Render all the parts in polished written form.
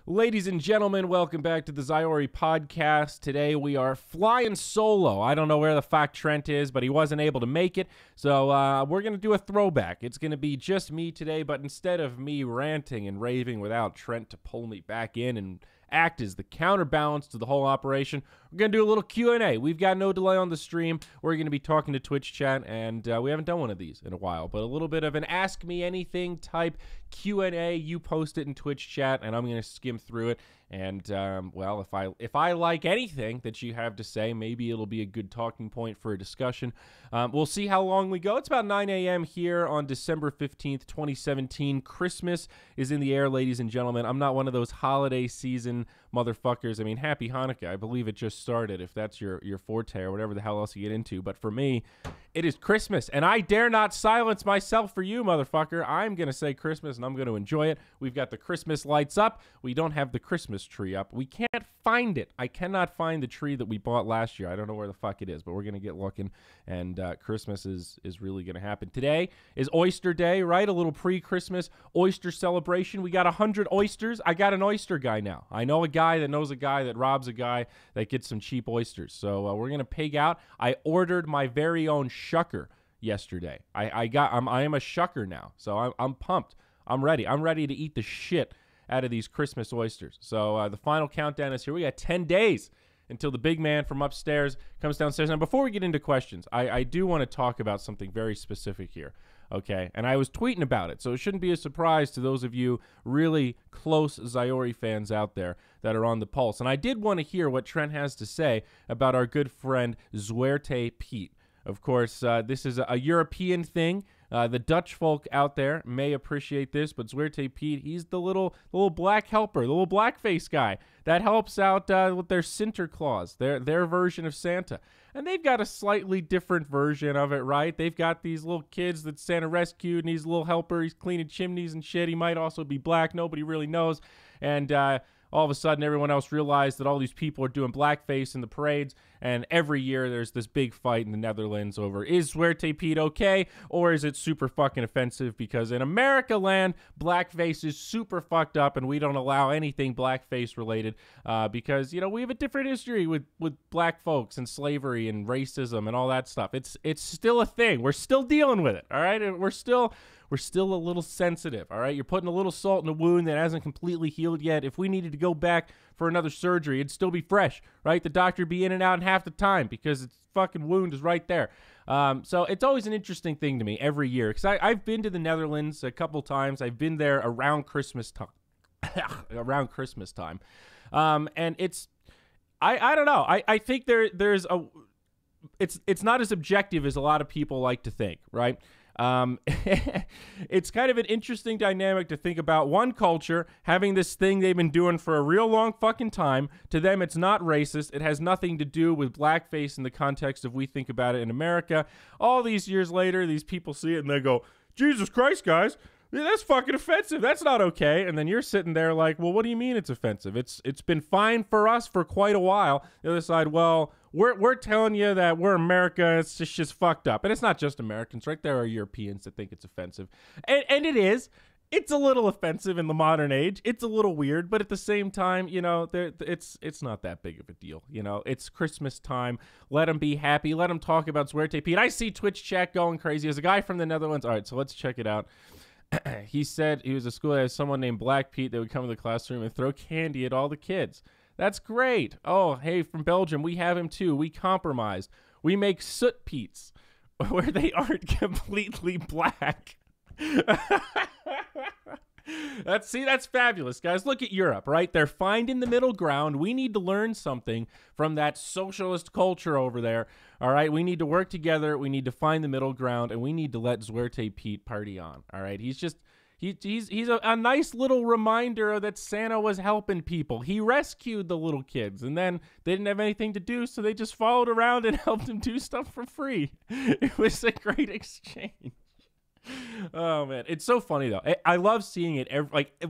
Ladies and gentlemen, welcome back to the Zyori podcast. Today we are flying solo. I don't know where the fuck Trent is, but he wasn't able to make it. So we're going to do a throwback. It's going to be just me today, but instead of me ranting and raving without Trent to pull me back in and act as the counterbalance to the whole operation, we're going to do a little Q&A. We've got no delay on the stream. We're going to be talking to Twitch chat, and we haven't done one of these in a while, but a little bit of an Ask Me Anything type Q&A. You post it in Twitch chat, and I'm going to skim through it. And, well, if I like anything that you have to say, maybe it'll be a good talking point for a discussion. We'll see how long we go. It's about 9 a.m. here on December 15th, 2017. Christmas is in the air, ladies and gentlemen. I'm not one of those holiday season motherfuckers. I mean, happy Hanukkah. I believe it just started, if that's your forte or whatever the hell else you get into. But for me, it is Christmas, and I dare not silence myself for you, motherfucker. I'm going to say Christmas, and I'm going to enjoy it. We've got the Christmas lights up. We don't have the Christmas tree up. We can't find it. I cannot find the tree that we bought last year. I don't know where the fuck it is, but we're going to get looking, and Christmas is really going to happen. Today is Oyster Day, right? A little pre-Christmas oyster celebration. We got 100 oysters. I got an oyster guy now. I know a guy that knows a guy that robs a guy that gets some cheap oysters. So we're going to pig out. I ordered my very own shucker yesterday. I am a shucker now, so I'm pumped. I'm ready. I'm ready to eat the shit out of these Christmas oysters. So the final countdown is here. We got 10 days until the big man from upstairs comes downstairs. Now, before we get into questions, I do want to talk about something very specific here, okay? And I was tweeting about it, so it shouldn't be a surprise to those of you really close Zyori fans out there that are on the pulse. And I did want to hear what Trent has to say about our good friend Zwarte Piet. Of course, this is a European thing. The Dutch folk out there may appreciate this, but Zwarte Piet, he's the little black helper, the little blackface guy that helps out with their Sinterklaas, their version of Santa. And they've got a slightly different version of it, right? They've got these little kids that Santa rescued, and he's a little helper. He's cleaning chimneys and shit. He might also be black. Nobody really knows. And all of a sudden, everyone else realized that all these people are doing blackface in the parades, and every year there's this big fight in the Netherlands over, is Zwarte Piet okay, or is it super fucking offensive? Because in America land, blackface is super fucked up, and we don't allow anything blackface related, because, you know, we have a different history with black folks and slavery and racism and all that stuff. It's still a thing. We're still dealing with it, all right? And we're still a little sensitive, all right? You're putting a little salt in a wound that hasn't completely healed yet. If we needed to go back for another surgery, it'd still be fresh, right? The doctor would be in and out in half the time because its fucking wound is right there. So it's always an interesting thing to me every year, because I've been to the Netherlands a couple times. I've been there around Christmas time. Around Christmas time. And it's, I don't know. I think there's a, it's not as objective as a lot of people like to think, right? It's kind of an interesting dynamic to think about one culture having this thing they've been doing for a real long fucking time. To them, it's not racist. It has nothing to do with blackface in the context of we think about it in America. All these years later, these people see it and they go, Jesus Christ, guys, that's fucking offensive. That's not okay. And then you're sitting there like, well, what do you mean it's offensive? It's been fine for us for quite a while. The other side, well, we're telling you that we're America. It's just fucked up. And it's not just Americans, right? There are Europeans that think it's offensive. And it is. It's a little offensive in the modern age. It's a little weird, but at the same time, you know, it's not that big of a deal. You know, it's Christmas time. Let them be happy. Let them talk about Zwarte Piet. I see Twitch chat going crazy. There's a guy from the Netherlands. All right, so let's check it out. He said he was a school that has someone named Black Pete that would come to the classroom and throw candy at all the kids. That's great. Oh, hey, from Belgium, we have him too. We compromised. We make soot Pete's where they aren't completely black. That's fabulous, guys. Look at Europe, right? They're finding the middle ground. We need to learn something from that socialist culture over there. All right, we need to work together. We need to find the middle ground, and we need to let Zwarte Piet party on. All right, he's a nice little reminder that Santa was helping people. He rescued the little kids, and then they didn't have anything to do, so they just followed around and helped him do stuff for free. It was a great exchange. Oh man, it's so funny though. I love seeing it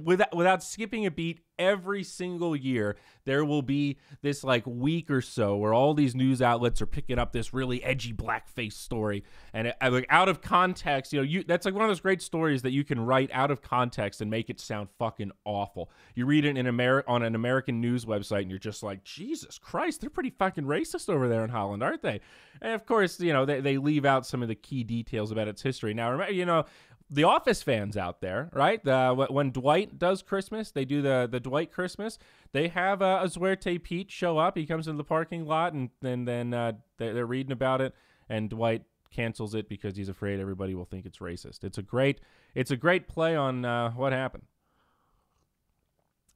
without skipping a beat every single year there will be this like week or so where all these news outlets are picking up this really edgy blackface story, and like out of context, that's like one of those great stories that you can write out of context and make it sound fucking awful. You read it on an American news website and you're just like, Jesus Christ, they're pretty fucking racist over there in Holland, aren't they? And of course, they leave out some of the key details about its history. Now, remember, the Office fans out there, right? When Dwight does Christmas, they do the Dwight Christmas. They have a Zwarte Piet show up. He comes into the parking lot, and then they're reading about it, and Dwight cancels it because he's afraid everybody will think it's racist. It's a great play on what happened.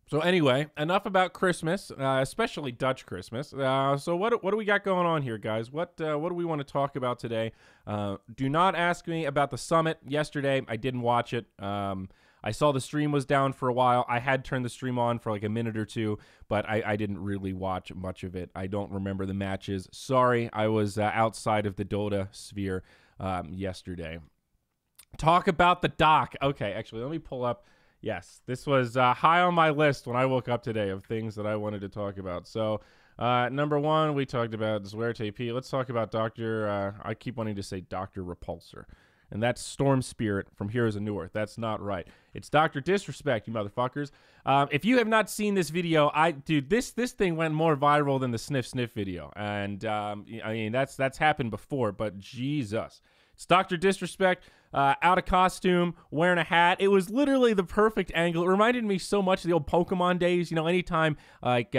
So anyway, enough about Christmas, especially Dutch Christmas. So what do we got going on here, guys? What do we want to talk about today? Do not ask me about the summit yesterday. I didn't watch it. I saw the stream was down for a while. I had turned the stream on for like a minute or two, but I didn't really watch much of it. I don't remember the matches. Sorry, I was outside of the Dota sphere yesterday. Talk about the doc. Okay, actually, let me pull up. Yes, this was high on my list when I woke up today of things that I wanted to talk about. So, number one, we talked about Zwarte Piet. Let's talk about I keep wanting to say Dr. Repulsor. And that's Storm Spirit from Heroes of Newerth. That's not right. It's Dr. Disrespect, you motherfuckers. If you have not seen this video, dude, this thing went more viral than the Sniff Sniff video. And, I mean, that's happened before, but Jesus. It's Dr. Disrespect. Out of costume, wearing a hat. It was literally the perfect angle. It reminded me so much of the old Pokemon days. Anytime, like,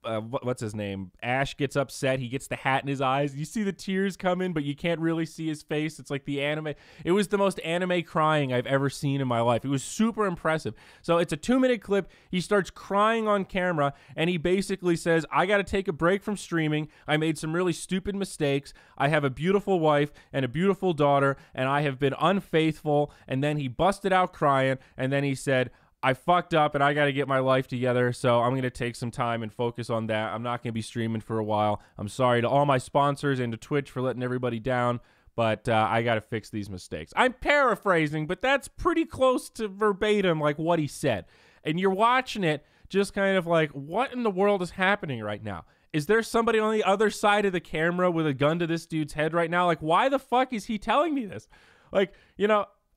what's his name? Ash gets upset. He gets the hat in his eyes. You see the tears come in, but you can't really see his face. It's like the anime. It was the most anime crying I've ever seen in my life. It was super impressive. So it's a 2-minute clip. He starts crying on camera, and he basically says, I got to take a break from streaming. I made some really stupid mistakes. I have a beautiful wife and a beautiful daughter, and I have been unfaithful. And then he busted out crying, and then he said, I fucked up and I got to get my life together, so I'm going to take some time and focus on that. I'm not going to be streaming for a while. I'm sorry to all my sponsors and to Twitch for letting everybody down, but I got to fix these mistakes. I'm paraphrasing, but that's pretty close to verbatim like what he said. And you're watching it just kind of like, what in the world is happening right now? Is there somebody on the other side of the camera with a gun to this dude's head right now? Like, why the fuck is he telling me this? Like,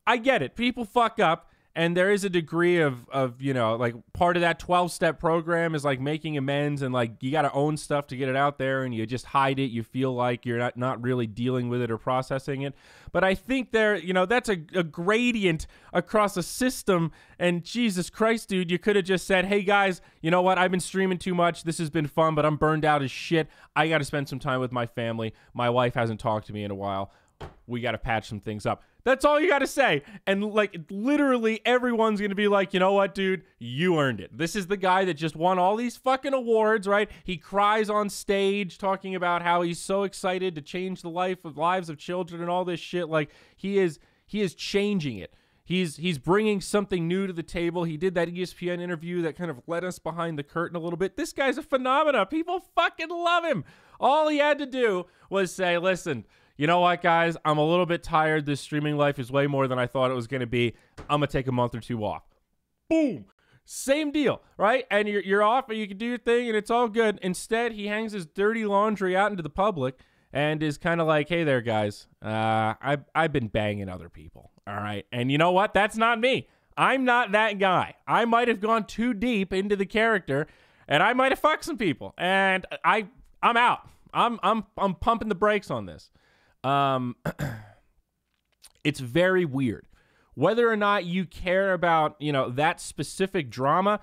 I get it. People fuck up, and there is a degree of like part of that 12-step program is like making amends, and like you got to own stuff to get it out there, and you just hide it. You feel like you're not really dealing with it or processing it. But I think that's a gradient across a system, and Jesus Christ, dude, you could have just said, hey guys, you know what? I've been streaming too much. This has been fun, but I'm burned out as shit. I got to spend some time with my family. My wife hasn't talked to me in a while. We got to patch some things up. That's all you got to say. And like literally everyone's going to be like, you know what, dude, you earned it. This is the guy that just won all these fucking awards, right? He cries on stage talking about how he's so excited to change the lives of children and all this shit. Like he is changing it. He's bringing something new to the table. He did that ESPN interview that kind of let us behind the curtain a little bit. This guy's a phenomenon. People fucking love him. All he had to do was say, listen, you know what, guys? I'm a little bit tired. This streaming life is way more than I thought it was going to be. I'm going to take a month or two off. Boom. Same deal, right? And you're off and you can do your thing and it's all good. Instead, he hangs his dirty laundry out into the public and is kind of like, hey there, guys. I've been banging other people, all right? And you know what? That's not me. I'm not that guy. I might have gone too deep into the character and I might have fucked some people. And I'm out. I'm pumping the brakes on this. It's very weird. Whether or not you care about, that specific drama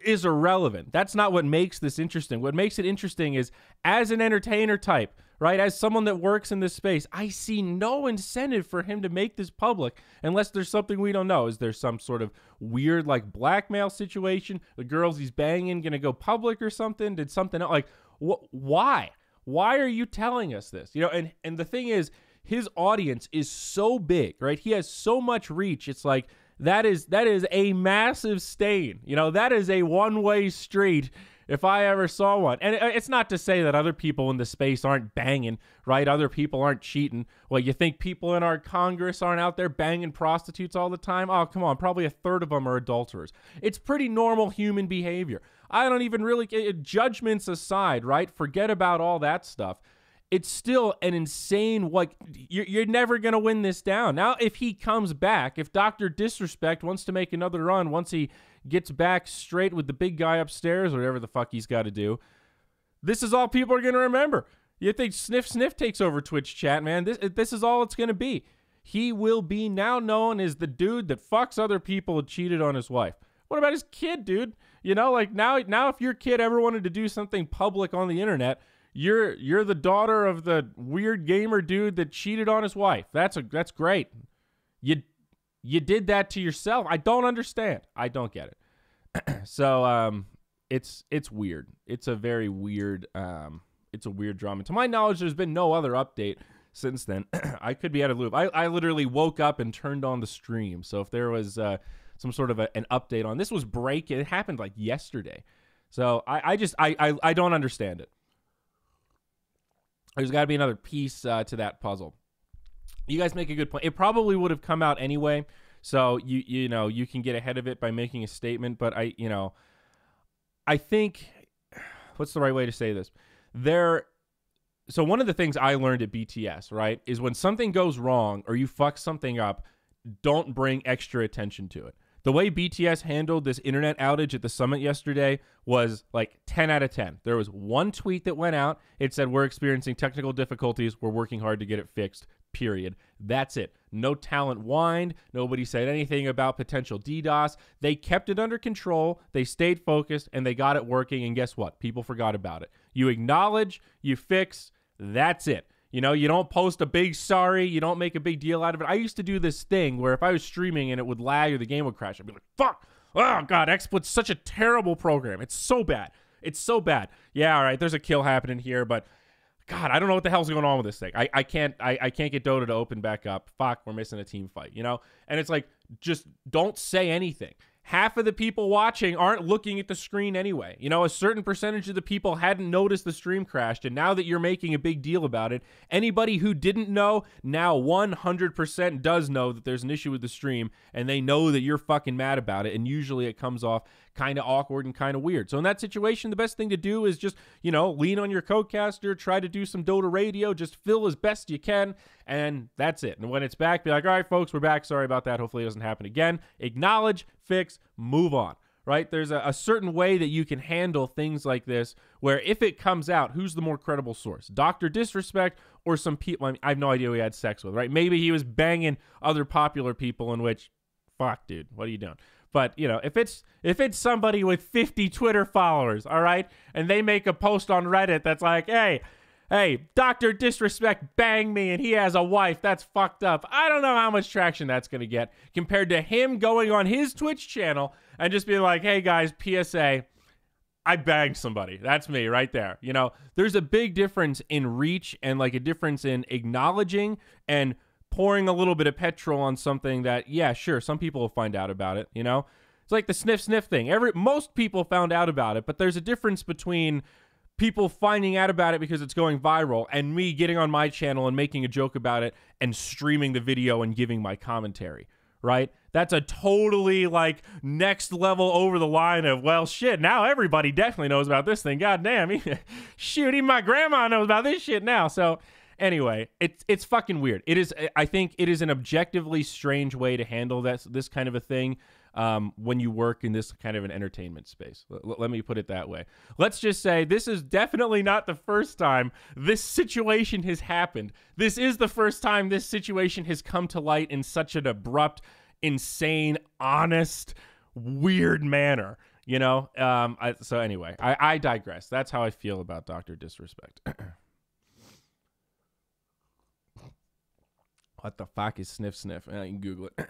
is irrelevant. That's not what makes this interesting. What makes it interesting is as an entertainer type, right? As someone that works in this space, I see no incentive for him to make this public unless there's something we don't know. Is there some sort of weird like blackmail situation? The girls he's banging going to go public or something? Did something else? Like why? Why are you telling us this? And the thing is, his audience is so big, right? He has so much reach. It's like that is a massive stain. That is a one-way street. if I ever saw one. And it's not to say that other people in the space aren't banging, right? Other people aren't cheating. Well, you think people in our Congress aren't out there banging prostitutes all the time? Oh, come on. Probably a third of them are adulterers. It's pretty normal human behavior. I don't even really, judgments aside, right? Forget about all that stuff. It's still an insane, like, you're never going to win this down. Now, if he comes back, if Dr. Disrespect wants to make another run, once he gets back straight with the big guy upstairs, or whatever the fuck he's got to do, this is all people are going to remember. You think Sniff Sniff takes over Twitch chat, man? This is all it's going to be. He will be now known as the dude that fucks other people and cheated on his wife. What about his kid, dude? You know, like now if your kid ever wanted to do something public on the internet, you're the daughter of the weird gamer dude that cheated on his wife. That's great. You did that to yourself. I don't understand. I don't get it. So it's weird. It's a very weird it's a weird drama. To my knowledge, there's been no other update since then. I could be out of the loop. I literally woke up and turned on the stream. So if there was some sort of an update on this, was break. It happened like yesterday. So I don't understand it. There's got to be another piece to that puzzle. You guys make a good point. It probably would have come out anyway, so you know you can get ahead of it by making a statement. But I think, what's the right way to say this? So one of the things I learned at BTS, right, is when something goes wrong or you fuck something up, don't bring extra attention to it. The way BTS handled this internet outage at the summit yesterday was like 10 out of 10. There was one tweet that went out. It said, we're experiencing technical difficulties. We're working hard to get it fixed, period. That's it. No talent whined. Nobody said anything about potential DDoS. They kept it under control. They stayed focused, and they got it working. And guess what? People forgot about it. You acknowledge, you fix, that's it. You know, you don't post a big sorry. You don't make a big deal out of it. I used to do this thing where if I was streaming and it would lag or the game would crash, I'd be like, fuck. Oh, God, XSplit's such a terrible program. It's so bad. It's so bad. Yeah, all right, there's a kill happening here, but God, I don't know what the hell's going on with this thing. I can't get Dota to open back up. Fuck, we're missing a team fight, you know? And it's like, just don't say anything. Half of the people watching aren't looking at the screen anyway. You know, a certain percentage of the people hadn't noticed the stream crashed, and now that you're making a big deal about it, anybody who didn't know now 100% does know that there's an issue with the stream, and they know that you're fucking mad about it, and usually it comes off kind of awkward and kind of weird. So in that situation, the best thing to do is just, you know, lean on your codecaster, try to do some Dota radio, just fill as best you can, and that's it. And when it's back, be like, all right, folks, we're back. Sorry about that. Hopefully it doesn't happen again. Acknowledge, fix, move on, right? There's a certain way that you can handle things like this where if it comes out, who's the more credible source? Dr. Disrespect or some people I have no idea who he had sex with, right? Maybe he was banging other popular people, in which, fuck, dude, what are you doing? But, you know, if it's somebody with 50 Twitter followers, all right, and they make a post on Reddit that's like, hey, Dr. Disrespect banged me and he has a wife, that's fucked up. I don't know how much traction that's going to get compared to him going on his Twitch channel and just being like, hey, guys, PSA, I banged somebody. That's me right there. You know, there's a big difference in reach and like a difference in acknowledging and pouring a little bit of petrol on something that, yeah, sure, some people will find out about it, you know? It's like the sniff thing. Most people found out about it, but there's a difference between people finding out about it because it's going viral and me getting on my channel and making a joke about it and streaming the video and giving my commentary, right? That's a totally, like, next level over the line of, well, shit, now everybody definitely knows about this thing. God damn, shoot, even my grandma knows about this shit now, so... Anyway, it's fucking weird. It is. I think it is an objectively strange way to handle this kind of a thing when you work in this kind of an entertainment space. Let me put it that way. Let's just say this is definitely not the first time this situation has happened. This is the first time this situation has come to light in such an abrupt, insane, honest, weird manner. You know. So anyway, I digress. That's how I feel about Dr. Disrespect. What the fuck is Sniff? You can Google it.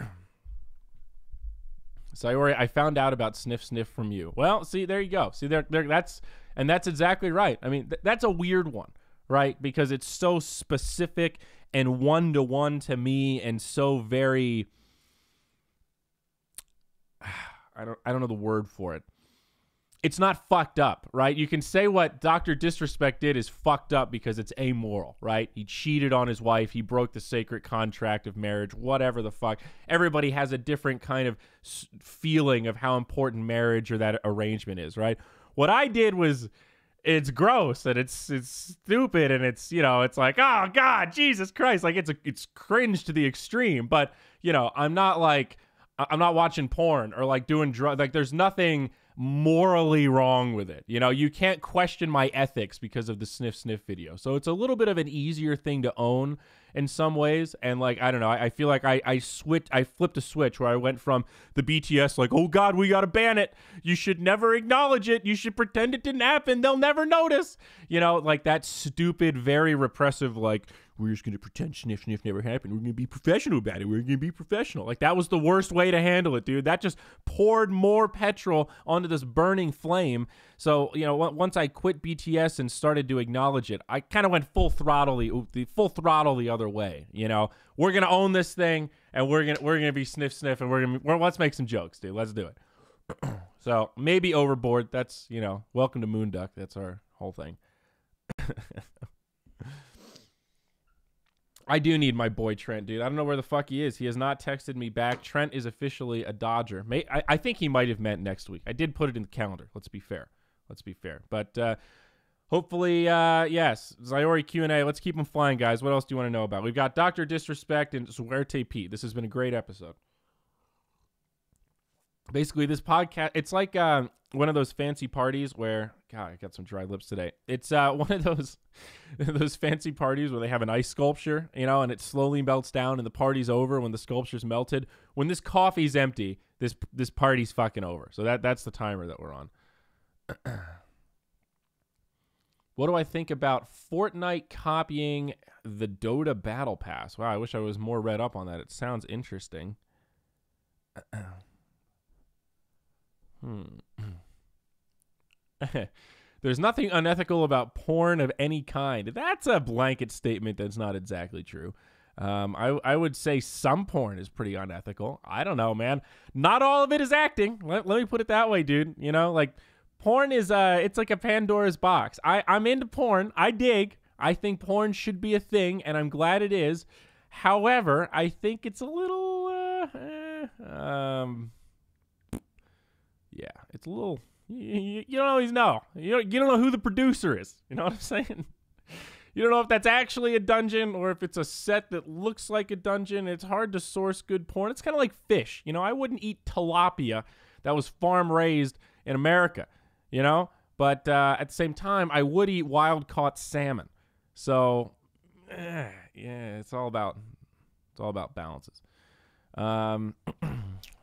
Zyori, I found out about Sniff from you. Well, see, there you go. See, that's exactly right. I mean, that's a weird one, right? Because it's so specific and one-to-one to me and so very... I don't know the word for it. it's not fucked up, right? You can say what Dr. Disrespect did is fucked up because it's amoral, right? He cheated on his wife. He broke the sacred contract of marriage, whatever the fuck. Everybody has a different kind of feeling of how important marriage or that arrangement is, right? What I did was, it's gross and it's stupid and it's, you know, it's like, oh God, Jesus Christ. Like it's cringe to the extreme, but you know, I'm not watching porn or like doing drugs. Like there's nothing morally wrong with it. You know, you can't question my ethics because of the sniff video. So it's a little bit of an easier thing to own in some ways. And like, I don't know, I feel like I flipped a switch where I went from the BTS like, oh God, we got to ban it. You should never acknowledge it. You should pretend it didn't happen. They'll never notice. You know, like that stupid, very repressive, like, we're just going to pretend sniff never happened. We're going to be professional about it. We're going to be professional. Like, that was the worst way to handle it, dude. That just poured more petrol onto this burning flame. So, you know, once I quit BTS and started to acknowledge it, I kind of went full throttle the other way. You know, we're going to own this thing and we're going to be sniff and let's make some jokes, dude. Let's do it. So, maybe overboard. That's, you know, welcome to Moonduck. That's our whole thing. I do need my boy Trent, dude. I don't know where the fuck he is. He has not texted me back. Trent is officially a Dodger. I think he might have meant next week. I did put it in the calendar. Let's be fair. But hopefully, yes. Zyori Q&A. Let's keep them flying, guys. What else do you want to know about? We've got Dr. Disrespect and zwarte Piet. This has been a great episode. Basically, this podcast, it's like one of those fancy parties where, God, I got some dry lips today. It's one of those fancy parties where they have an ice sculpture, you know, and it slowly melts down and the party's over when the sculpture's melted. When this coffee's empty, this party's fucking over. So that's the timer that we're on. What do I think about Fortnite copying the Dota Battle Pass? Wow, I wish I was more read up on that. It sounds interesting. There's nothing unethical about porn of any kind. That's a blanket statement that's not exactly true. I would say some porn is pretty unethical. I don't know, man. Not all of it is acting. Let me put it that way, dude. You know, like porn is it's like a Pandora's box. I'm into porn. I dig. I think porn should be a thing, and I'm glad it is. However, I think it's a little yeah, it's a little. You don't always know. You don't know who the producer is. You know what I'm saying? You don't know if that's actually a dungeon or if it's a set that looks like a dungeon. It's hard to source good porn. It's kind of like fish. You know, I wouldn't eat tilapia that was farm raised in America. You know, but at the same time, I would eat wild caught salmon. So, yeah, it's all about balances.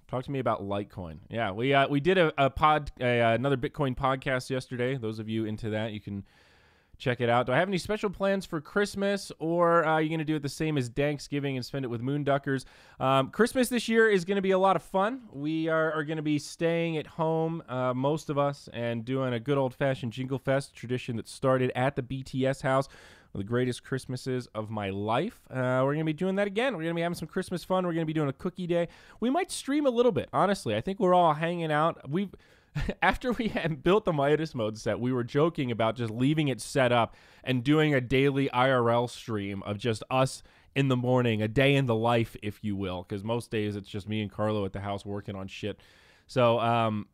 Talk to me about Litecoin. Yeah, we did another Bitcoin podcast yesterday. Those of you into that, you can check it out. Do I have any special plans for Christmas, or are you going to do it the same as Thanksgiving and spend it with Moonduckers? Christmas this year is going to be a lot of fun. We are going to be staying at home, most of us, and doing a good old-fashioned Jingle Fest tradition that started at the BTS house. One of the greatest Christmases of my life. We're going to be doing that again. We're going to be having some Christmas fun. We're going to be doing a cookie day. We might stream a little bit, honestly. I think we're all hanging out. After we had built the Midas Mode set, we were joking about just leaving it set up and doing a daily IRL stream of just us in the morning, a day in the life, if you will, because most days it's just me and Carlo at the house working on shit. So,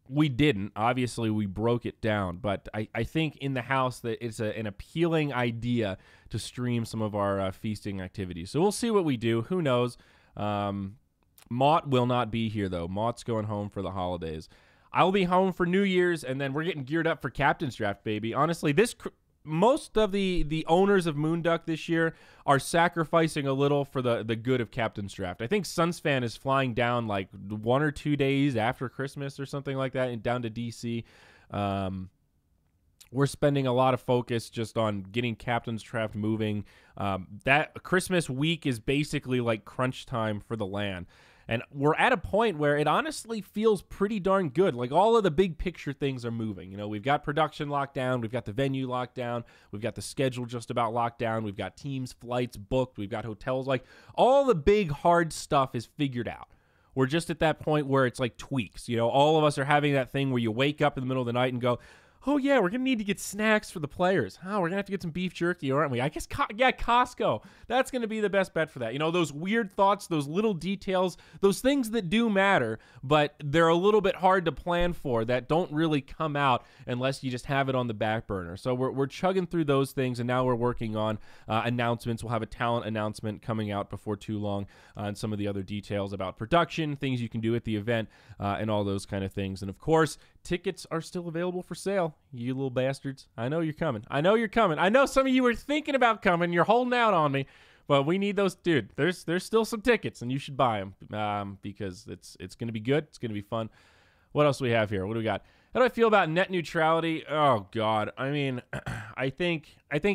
we didn't. Obviously, we broke it down. But I think in the house that it's an appealing idea to stream some of our feasting activities. So we'll see what we do. Who knows? Mott will not be here, though. Mott's going home for the holidays. I'll be home for New Year's, and then we're getting geared up for Captain's Draft, baby. Honestly, most of the owners of Moonduck this year are sacrificing a little for the good of Captain's Draft. I think Sunsfan is flying down like 1 or 2 days after Christmas or something like that and down to DC. We're spending a lot of focus just on getting Captain's Draft moving. That Christmas week is basically like crunch time for the LAN. And we're at a point where it honestly feels pretty darn good. Like all of the big picture things are moving. You know, we've got production locked down. We've got the venue locked down. We've got the schedule just about locked down. We've got teams, flights booked. We've got hotels. Like all the big hard stuff is figured out. We're just at that point where it's like tweaks. You know, all of us are having that thing where you wake up in the middle of the night and go, oh, yeah, we're going to need to get snacks for the players. Oh, we're going to have to get some beef jerky, aren't we? I guess, Costco. That's going to be the best bet for that. You know, those weird thoughts, those little details, those things that do matter, but they're a little bit hard to plan for, that don't really come out unless you just have it on the back burner. So we're chugging through those things, and now we're working on announcements. We'll have a talent announcement coming out before too long on some of the other details about production, things you can do at the event, and all those kind of things. And, of course, tickets are still available for sale. You little bastards. I know you're coming. I know you're coming. I know some of you were thinking about coming. You're holding out on me. But we need those. Dude, there's still some tickets, and you should buy them because it's going to be good. It's going to be fun. What else do we have here? What do we got? How do I feel about net neutrality? Oh, God. I mean, I think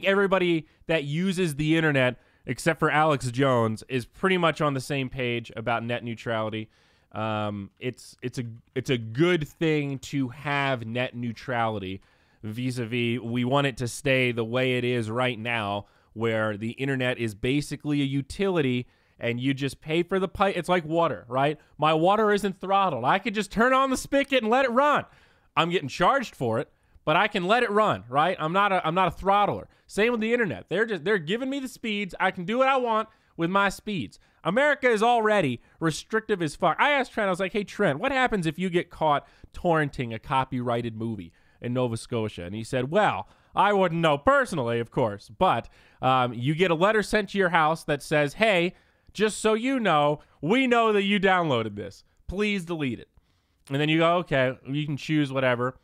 everybody that uses the internet, except for Alex Jones, is pretty much on the same page about net neutrality. It's a good thing to have net neutrality vis-a-vis we want it to stay the way it is right now, where the internet is basically a utility and you just pay for the pipe. It's like water, right? My water isn't throttled. I could just turn on the spigot and let it run. I'm getting charged for it, but I can let it run, right? I'm not a throttler. Same with the internet. They're giving me the speeds. I can do what I want with my speeds. America is already restrictive as fuck. I asked Trent, I was like, hey, Trent, what happens if you get caught torrenting a copyrighted movie in Nova Scotia? And he said, well, I wouldn't know personally, of course, but you get a letter sent to your house that says, hey, just so you know, we know that you downloaded this. Please delete it. And then you go, okay, you can choose whatever.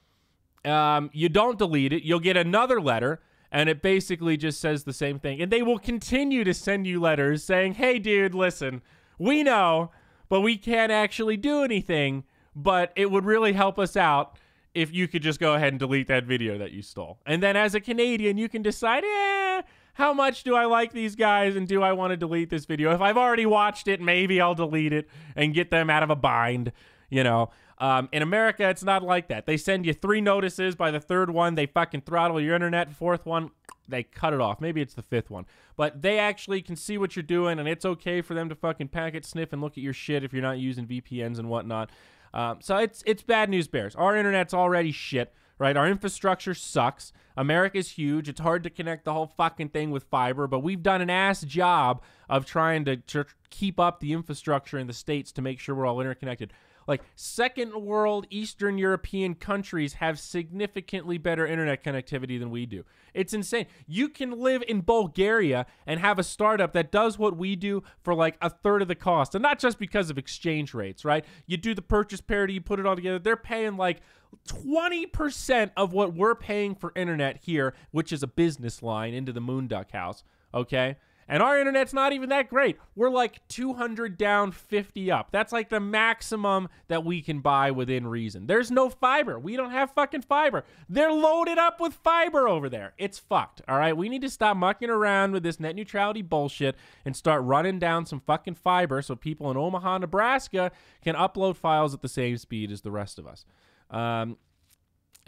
You don't delete it. You'll get another letter, and it basically just says the same thing. And they will continue to send you letters saying, hey, dude, listen, we know, but we can't actually do anything, but it would really help us out if you could just go ahead and delete that video that you stole. And then as a Canadian, you can decide, how much do I like these guys, and do I want to delete this video? If I've already watched it, maybe I'll delete it and get them out of a bind, you know. In America, it's not like that. They send you 3 notices. By the 3rd one, they fucking throttle your internet. 4th one, they cut it off. Maybe it's the 5th one. But they actually can see what you're doing, and it's okay for them to fucking packet sniff and look at your shit if you're not using VPNs and whatnot. So it's bad news bears. Our internet's already shit, right? Our infrastructure sucks. America's huge. It's hard to connect the whole fucking thing with fiber, but we've done an ass job of trying to keep up the infrastructure in the States to make sure we're all interconnected. Like, second world Eastern European countries have significantly better internet connectivity than we do. It's insane. You can live in Bulgaria and have a startup that does what we do for like 1/3 of the cost. And not just because of exchange rates, right? You do the purchase parity, you put it all together. They're paying like 20% of what we're paying for internet here, which is a business line into the Moonduck house, okay? And our internet's not even that great. We're like 200 down, 50 up. That's like the maximum that we can buy within reason. There's no fiber. We don't have fucking fiber. They're loaded up with fiber over there. It's fucked, all right? We need to stop mucking around with this net neutrality bullshit and start running down some fucking fiber so people in Omaha, Nebraska can upload files at the same speed as the rest of us.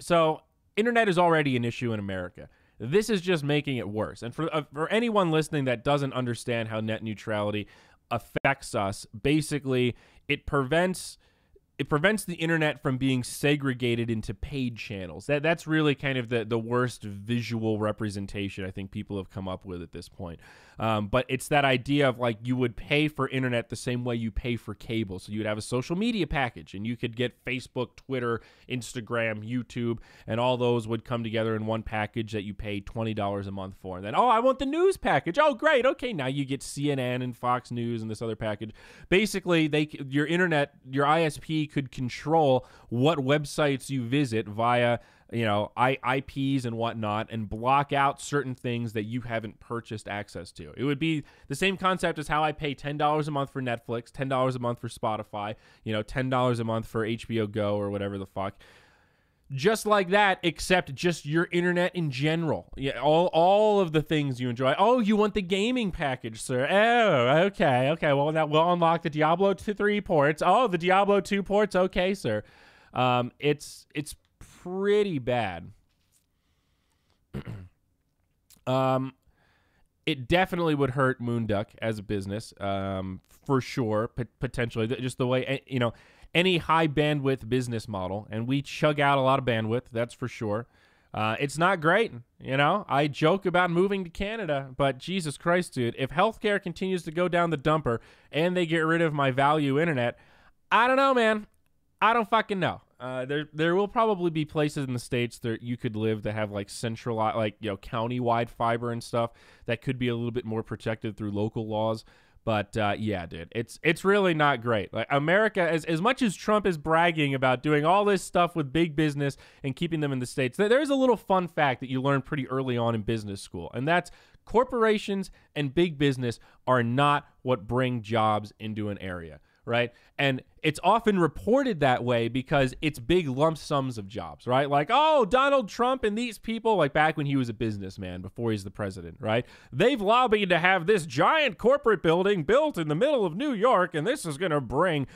So internet is already an issue in America. This is just making it worse. And for anyone listening that doesn't understand how net neutrality affects us, basically it prevents the internet from being segregated into paid channels. That's really kind of the worst visual representation I think people have come up with at this point. But it's that idea of like you would pay for internet the same way you pay for cable. So you'd have a social media package and you could get Facebook, Twitter, Instagram, YouTube, and all those would come together in one package that you pay $20 a month for. And then, oh, I want the news package. Oh, great. Okay, now you get CNN and Fox News and this other package. Basically, your internet, your ISP could control what websites you visit via, you know, IPs and whatnot, and block out certain things that you haven't purchased access to. It would be the same concept as how I pay $10 a month for Netflix, $10 a month for Spotify, you know, $10 a month for HBO Go or whatever the fuck. Just like that, except just your internet in general. Yeah, all of the things you enjoy. Oh, you want the gaming package, sir? Oh, okay. Well, that will unlock the Diablo 3 ports. Oh, the Diablo 2 ports. Okay, sir. It's pretty bad. it definitely would hurt Moonduck as a business, for sure, potentially. Just the way, any high bandwidth business model, and we chug out a lot of bandwidth, that's for sure. It's not great, I joke about moving to Canada, but Jesus Christ, dude, if healthcare continues to go down the dumper and they get rid of my value internet, I don't know, man. I don't fucking know. There will probably be places in the States that you could live that have like centralized, like, county-wide fiber and stuff that could be a little bit more protected through local laws. But yeah, dude, it's really not great. Like America, as much as Trump is bragging about doing all this stuff with big business and keeping them in the States, there's a little fun fact that you learn pretty early on in business school, and that's corporations and big business are not what bring jobs into an area. Right. And it's often reported that way because it's big lump sums of jobs, right? Like, oh, Donald Trump and these people, like back when he was a businessman before he's the president, right? They've lobbied to have this giant corporate building built in the middle of New York, and this is going to bring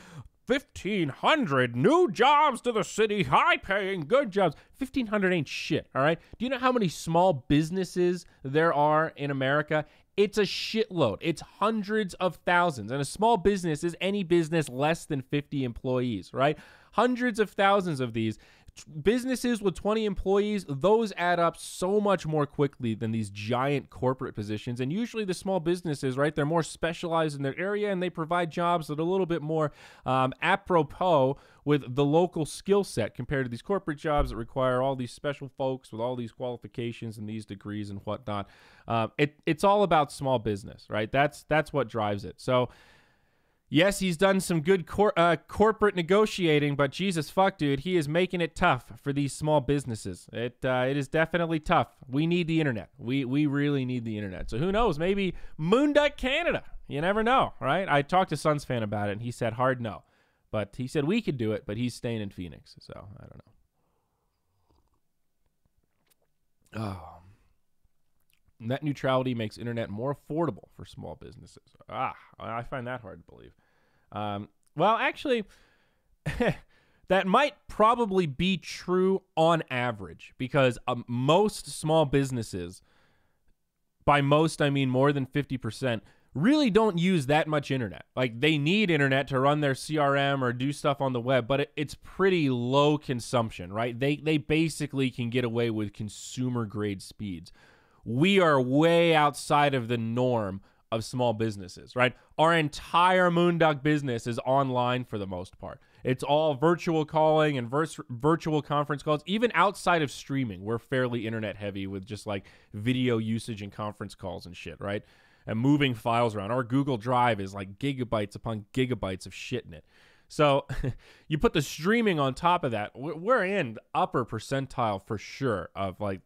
1,500 new jobs to the city, high-paying, good jobs. 1,500 ain't shit, all right? Do you know how many small businesses there are in America? It's a shitload. It's hundreds of thousands. And a small business is any business less than 50 employees, right? Hundreds of thousands of these. Businesses with 20 employees, those add up so much more quickly than these giant corporate positions. And usually the small businesses, right, they're more specialized in their area and they provide jobs that are a little bit more apropos with the local skill set compared to these corporate jobs that require all these special folks with all these qualifications and these degrees and whatnot. It's all about small business, right? That's what drives it. So yes, he's done some good corporate negotiating, but Jesus fuck, dude, he is making it tough for these small businesses. It is definitely tough. We need the internet. We really need the internet. So who knows? Maybe Moonduck Canada. You never know, right? I talked to Suns fan about it, and he said hard no. But he said we could do it, but he's staying in Phoenix, so I don't know. Oh. Net neutrality makes internet more affordable for small businesses. I find that hard to believe. Well, actually, that might probably be true on average because most small businesses, by most I mean more than 50%, really don't use that much internet. Like they need internet to run their CRM or do stuff on the web, but it's pretty low consumption, right? They basically can get away with consumer grade speeds. We are way outside of the norm of small businesses, right? Our entire Moonduck business is online for the most part. It's all virtual calling and virtual conference calls. Even outside of streaming, we're fairly internet heavy with just like video usage and conference calls and shit, right? And moving files around. Our Google Drive is like gigabytes upon gigabytes of shit in it. So you put the streaming on top of that, we're in upper percentile for sure of like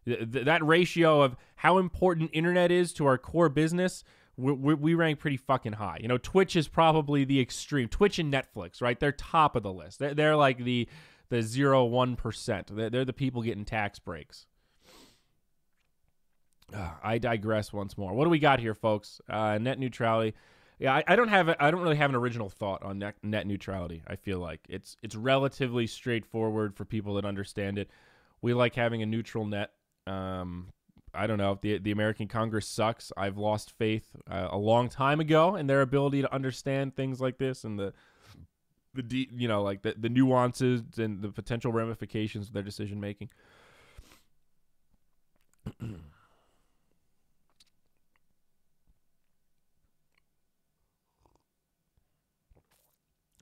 that ratio of how important internet is to our core business. We rank pretty fucking high. Twitch is probably the extreme. Twitch and Netflix, right? They're top of the list. They're like the 0.1%. They're the people getting tax breaks. I digress once more. What do we got here, folks? Net neutrality. Yeah, I don't really have an original thought on net neutrality. I feel like it's relatively straightforward for people that understand it. We like having a neutral net. I don't know. The American Congress sucks. I've lost faith a long time ago in their ability to understand things like this and the nuances and the potential ramifications of their decision making.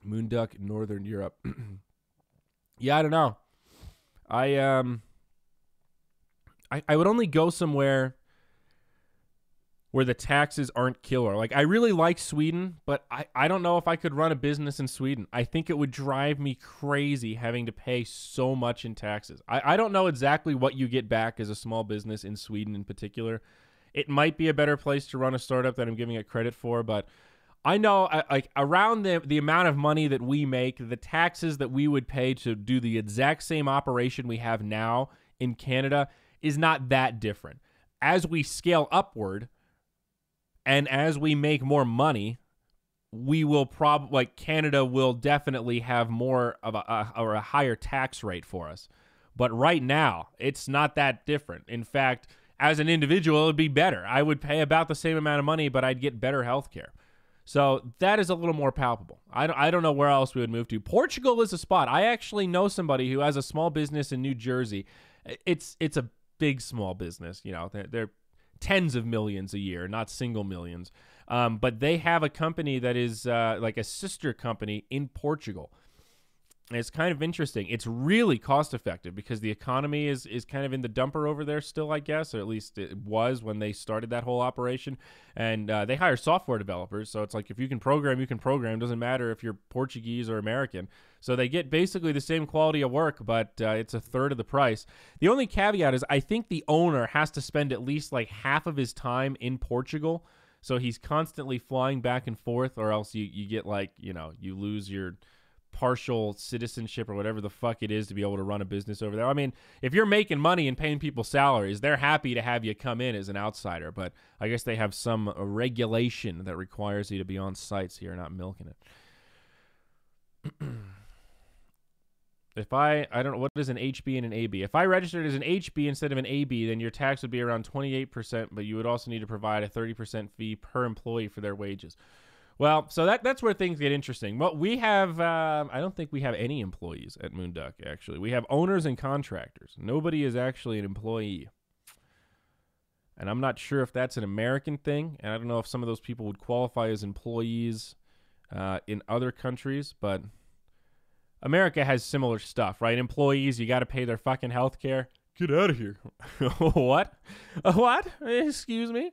Moonduck, Northern Europe. Yeah, I don't know. I would only go somewhere where the taxes aren't killer. Like, I really like Sweden, but I don't know if I could run a business in Sweden. I think it would drive me crazy having to pay so much in taxes. I don't know exactly what you get back as a small business in Sweden in particular. It might be a better place to run a startup than I'm giving it credit for, but I know like around the amount of money that we make, the taxes that we would pay to do the exact same operation we have now in Canada is not that different. As we scale upward and as we make more money, we will Canada will definitely have more of a higher tax rate for us. But right now, it's not that different. In fact, as an individual, it would be better. I would pay about the same amount of money, but I'd get better health care. So that is a little more palpable. I don't know where else we would move to. Portugal is a spot. I actually know somebody who has a small business in New Jersey. It's a big small business. You know, they're tens of millions a year, not single millions. But they have a company that is like a sister company in Portugal. And it's kind of interesting. It's really cost effective because the economy is kind of in the dumper over there still, I guess, or at least it was when they started that whole operation. And they hire software developers. So it's like if you can program, you can program. Doesn't matter if you're Portuguese or American. So they get basically the same quality of work, but it's a third of the price. The only caveat is I think the owner has to spend at least like half of his time in Portugal. So he's constantly flying back and forth, or else you get like, you know, you lose your partial citizenship or whatever the fuck it is to be able to run a business over there. I mean, if you're making money and paying people salaries, they're happy to have you come in as an outsider, but I guess they have some regulation that requires you to be on sites here, not milking it. If I don't know, what is an HB and an AB? If I registered as an HB instead of an AB, then your tax would be around 28%, but you would also need to provide a 30% fee per employee for their wages. Well, so that's where things get interesting. Well, we have, I don't think we have any employees at Moonduck, actually. We have owners and contractors. Nobody is actually an employee. And I'm not sure if that's an American thing, and I don't know if some of those people would qualify as employees in other countries, but America has similar stuff, right? Employees, you got to pay their fucking health care. Get out of here. What? What? Excuse me?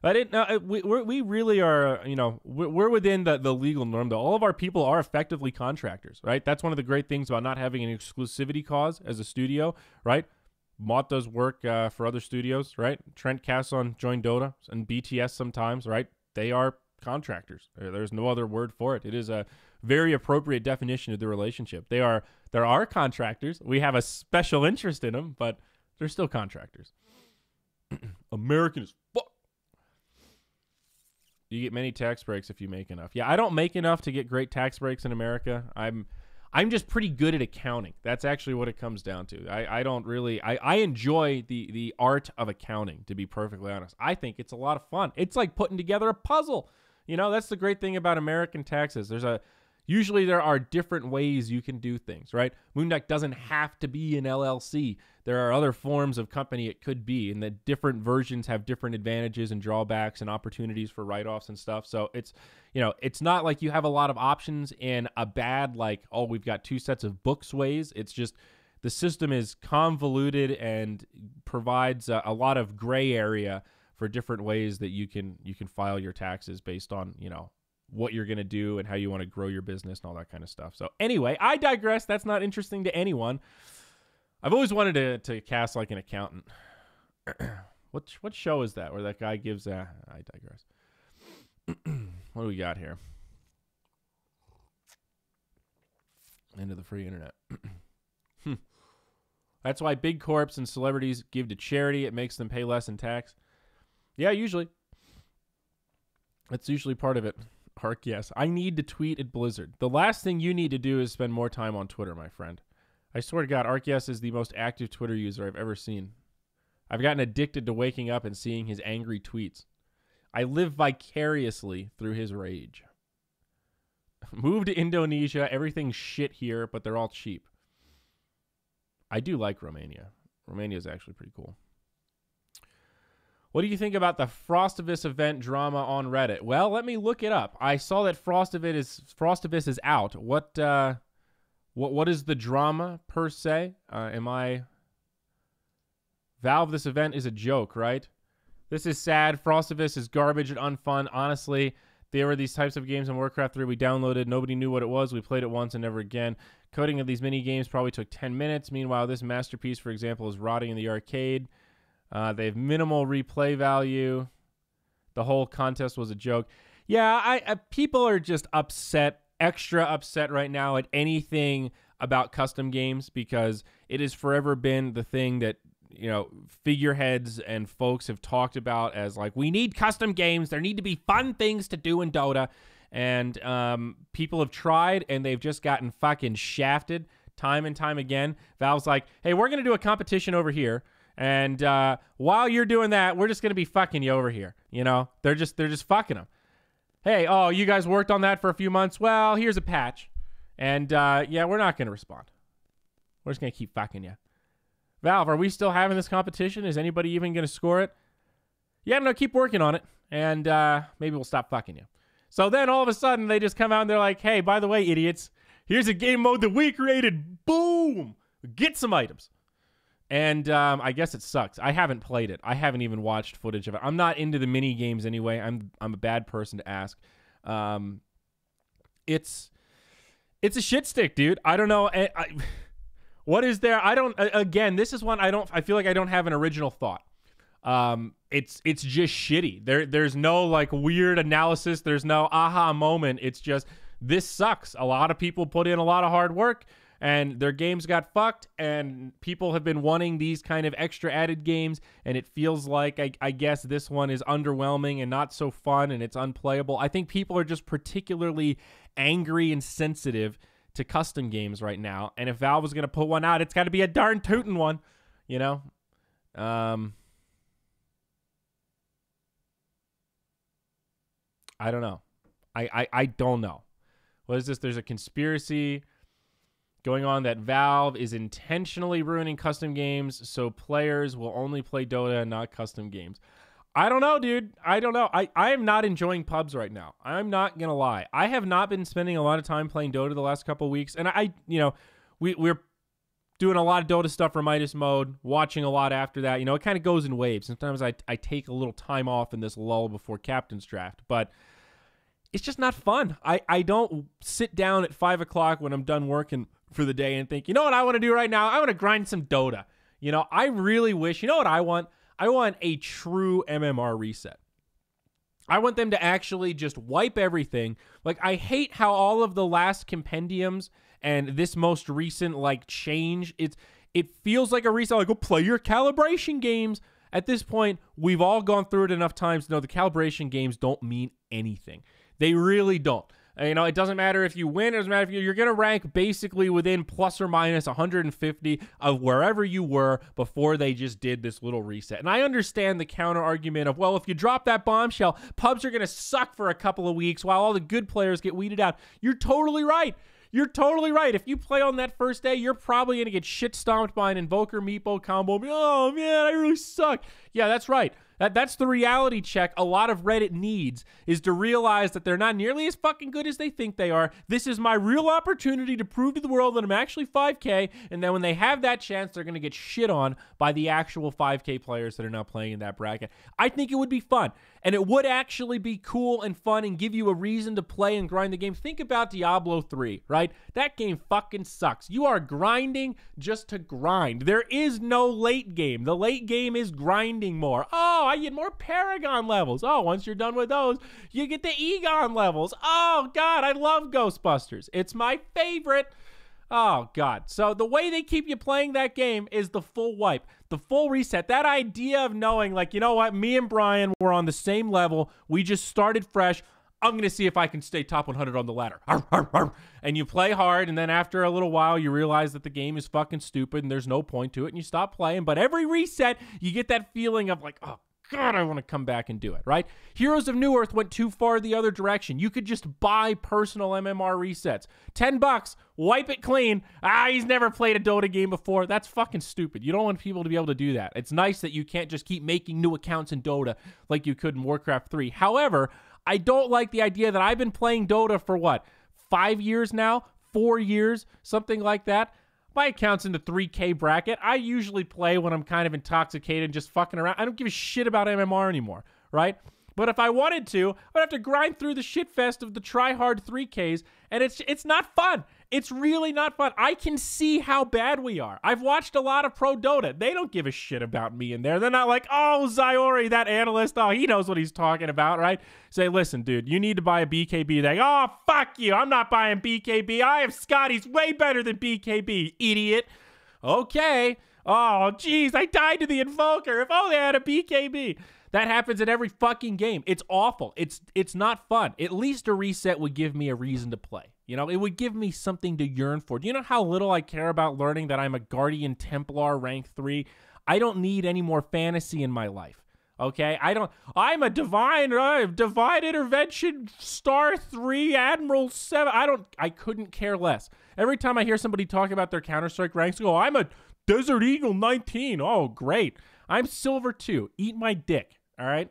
I didn't know. We really are, you know, we're within the legal norm, though. All of our people are effectively contractors, right? That's one of the great things about not having an exclusivity clause as a studio, right? Mott does work for other studios, right? Trent casts on Join Dota and BTS sometimes, right? They are contractors. There's no other word for it. It is a very appropriate definition of the relationship. There are contractors. We have a special interest in them, but they're still contractors. American as fuck. You get many tax breaks if you make enough. Yeah, I don't make enough to get great tax breaks in America. I'm just pretty good at accounting. That's actually what it comes down to. I don't really I enjoy the art of accounting, to be perfectly honest. I think it's a lot of fun. It's like putting together a puzzle. You know, that's the great thing about American taxes. Usually there are different ways you can do things, right? Moonduck doesn't have to be an LLC. There are other forms of company it could be, and the different versions have different advantages and drawbacks and opportunities for write-offs and stuff. So it's, you know, it's not like you have a lot of options in a bad, like, oh, we've got two sets of books ways. It's just the system is convoluted and provides a lot of gray area for different ways that you can file your taxes based on, you know, what you're going to do and how you want to grow your business and all that kind of stuff. So anyway, I digress. That's not interesting to anyone. I've always wanted to cast like an accountant. What show is that where that guy gives I digress. What do we got here? Into the free internet. That's why big corps and celebrities give to charity. It makes them pay less in tax. Yeah, usually. That's usually part of it. Hark, yes. I need to tweet at Blizzard. The last thing you need to do is spend more time on Twitter, my friend. I swear to God, Arceus is the most active Twitter user I've ever seen. I've gotten addicted to waking up and seeing his angry tweets. I live vicariously through his rage. Move to Indonesia. Everything's shit here, but they're all cheap. I do like Romania. Romania is actually pretty cool. What do you think about the Frostivus event drama on Reddit? Well, let me look it up. I saw that Frostivus is out. What is the drama per se? Valve, this event is a joke, right? This is sad. Frostivus is garbage and unfun. Honestly, there were these types of games in Warcraft 3 we downloaded. Nobody knew what it was. We played it once and never again. Coding of these mini games probably took 10 minutes. Meanwhile, this masterpiece, for example, is rotting in the arcade. They have minimal replay value. The whole contest was a joke. Yeah, people are just upset, extra upset right now at anything about custom games because it has forever been the thing that, you know, figureheads and folks have talked about as like, we need custom games. There need to be fun things to do in Dota. And people have tried and they've just gotten fucking shafted time and time again. Valve's like, hey, we're going to do a competition over here. And while you're doing that, we're just going to be fucking you over here. You know, they're just fucking them. Hey, oh, you guys worked on that for a few months. Well, here's a patch. And yeah, we're not going to respond. We're just going to keep fucking you. Valve, are we still having this competition? Is anybody even going to score it? Yeah, no, keep working on it. And maybe we'll stop fucking you. So then all of a sudden they just come out and they're like, hey, by the way, idiots, here's a game mode that we created. Boom! Get some items. And I guess it sucks. I haven't played it. I haven't even watched footage of it. I'm not into the mini games anyway. I'm a bad person to ask. It's a shit stick, dude. I don't know. What is there? Again, this is one I feel like I don't have an original thought. It's just shitty. There's no like weird analysis. There's no aha moment. It's just, this sucks. A lot of people put in a lot of hard work and their games got fucked, and people have been wanting these kind of extra added games, and it feels like I guess this one is underwhelming and not so fun, and it's unplayable. I think people are just particularly angry and sensitive to custom games right now, and if Valve was going to put one out, it's got to be a darn tootin' one, you know? I don't know. I don't know. What is this? There's a conspiracy going on that Valve is intentionally ruining custom games so players will only play Dota and not custom games. I don't know, dude. I don't know. I am not enjoying pubs right now. I'm not going to lie. I have not been spending a lot of time playing Dota the last couple of weeks. And we're doing a lot of Dota stuff for Midas mode, watching a lot after that. You know, it kind of goes in waves. Sometimes I take a little time off in this lull before Captain's Draft, but it's just not fun. I don't sit down at 5 o'clock when I'm done working for the day and think, you know what I want to do right now? I want to grind some Dota. You know, I really wish, you know what I want? I want a true MMR reset. I want them to actually just wipe everything. Like, I hate how all of the last compendiums and this most recent, like, change, it feels like a reset. Like, go play your calibration games. At this point, we've all gone through it enough times to know the calibration games don't mean anything. They really don't. You know, it doesn't matter if you win. It doesn't matter if you're going to rank basically within plus or minus 150 of wherever you were before they just did this little reset. And I understand the counter argument of, well, if you drop that bombshell, pubs are going to suck for a couple of weeks while all the good players get weeded out. You're totally right. You're totally right. If you play on that first day, you're probably going to get shit stomped by an Invoker Meepo combo. Oh, man, I really suck. Yeah, that's right. That's the reality check a lot of Reddit needs, is to realize that they're not nearly as fucking good as they think they are. This is my real opportunity to prove to the world that I'm actually 5K, and then when they have that chance, they're going to get shit on by the actual 5K players that are now playing in that bracket. I think it would be fun, and it would actually be cool and fun and give you a reason to play and grind the game. Think about Diablo 3, right? That game fucking sucks. You are grinding just to grind. There is no late game. The late game is grinding more. Oh, I get more Paragon levels. Oh, once you're done with those, you get the Egon levels. Oh, God, I love Ghostbusters. It's my favorite. Oh, God. So the way they keep you playing that game is the full wipe, the full reset. That idea of knowing, like, you know what? Me and Brian were on the same level. We just started fresh. I'm going to see if I can stay top 100 on the ladder. Arr, arr, arr. And you play hard, and then after a little while, you realize that the game is fucking stupid and there's no point to it, and you stop playing. But every reset, you get that feeling of like, oh, God, I want to come back and do it, right? Heroes of Newerth went too far the other direction. You could just buy personal MMR resets. $10, wipe it clean. He's never played a Dota game before. That's fucking stupid. You don't want people to be able to do that. It's nice that you can't just keep making new accounts in Dota like you could in Warcraft 3. However, I don't like the idea that I've been playing Dota for what, 5 years now? 4 years? Something like that. My account's in the 3K bracket. I usually play when I'm kind of intoxicated and just fucking around. I don't give a shit about MMR anymore, right? But if I wanted to, I'd have to grind through the shitfest of the try-hard 3Ks, and it's not fun. It's really not fun. I can see how bad we are. I've watched a lot of Pro Dota. They don't give a shit about me in there. They're not like, oh, Zyori, that analyst, oh, he knows what he's talking about, right? Say, listen, dude, you need to buy a BKB. They go, oh, fuck you. I'm not buying BKB. I have Scotty's way better than BKB, idiot. Okay. Oh, geez, I died to the Invoker. If only I had a BKB. That happens in every fucking game. It's awful. It's not fun. At least a reset would give me a reason to play. You know, it would give me something to yearn for. Do you know how little I care about learning that I'm a Guardian Templar rank 3? I don't need any more fantasy in my life. Okay? I'm a divine intervention star 3 admiral 7. I couldn't care less. Every time I hear somebody talk about their Counter-Strike ranks, I go, I'm a Desert Eagle 19. Oh, great. I'm silver 2. Eat my dick. All right?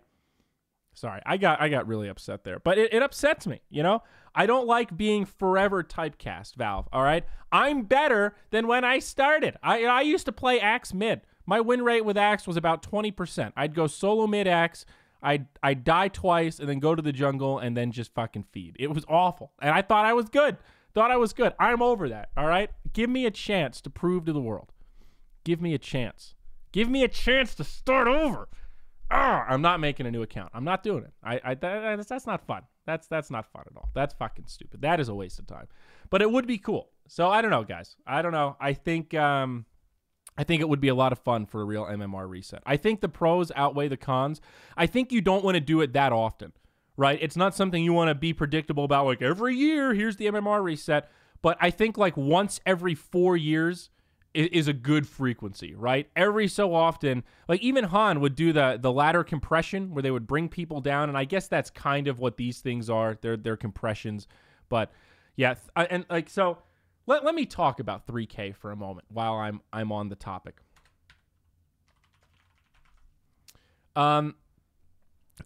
Sorry, I got really upset there. But it upsets me, you know? I don't like being forever typecast, Valve, all right? I'm better than when I started. I used to play Axe mid. My win rate with Axe was about 20%. I'd go solo mid Axe, I'd die twice, and then go to the jungle, and then just fucking feed. It was awful. And I thought I was good. I'm over that, all right? Give me a chance to prove to the world. Give me a chance. Give me a chance to start over. I'm not making a new account. I'm not doing it. That's not fun. That's not fun at all. That's fucking stupid. That is a waste of time. But it would be cool. So I don't know, guys. I don't know. I think it would be a lot of fun for a real MMR reset. I think the pros outweigh the cons. I think you don't want to do it that often, right? It's not something you want to be predictable about, like every year, here's the MMR reset. But I think like once every 4 years is a good frequency, right? Every so often, like even Han would do the ladder compression where they would bring people down, and I guess that's kind of what these things are. They're compressions. But yeah, and like so let me talk about 3K for a moment while I'm on the topic.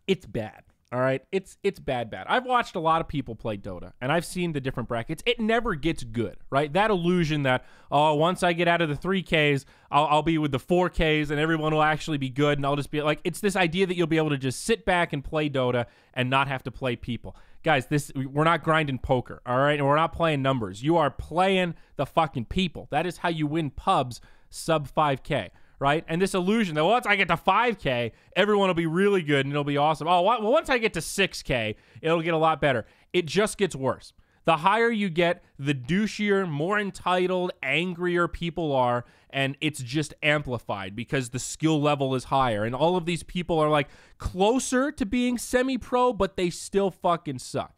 It's bad. All right, it's bad. I've watched a lot of people play Dota, and I've seen the different brackets. It never gets good, right? That illusion that, once I get out of the 3Ks, I'll be with the 4Ks, and everyone will actually be good, and I'll just be like, it's this idea that you'll be able to just sit back and play Dota and not have to play people. Guys, we're not grinding poker, all right? And we're not playing numbers. You are playing the fucking people. That is how you win pubs sub 5K. Right? And this illusion that once I get to 5K, everyone will be really good and it'll be awesome. Oh, well, once I get to 6K, it'll get a lot better. It just gets worse. The higher you get, the douchier, more entitled, angrier people are, and it's just amplified because the skill level is higher. And all of these people are like closer to being semi-pro, but they still fucking suck.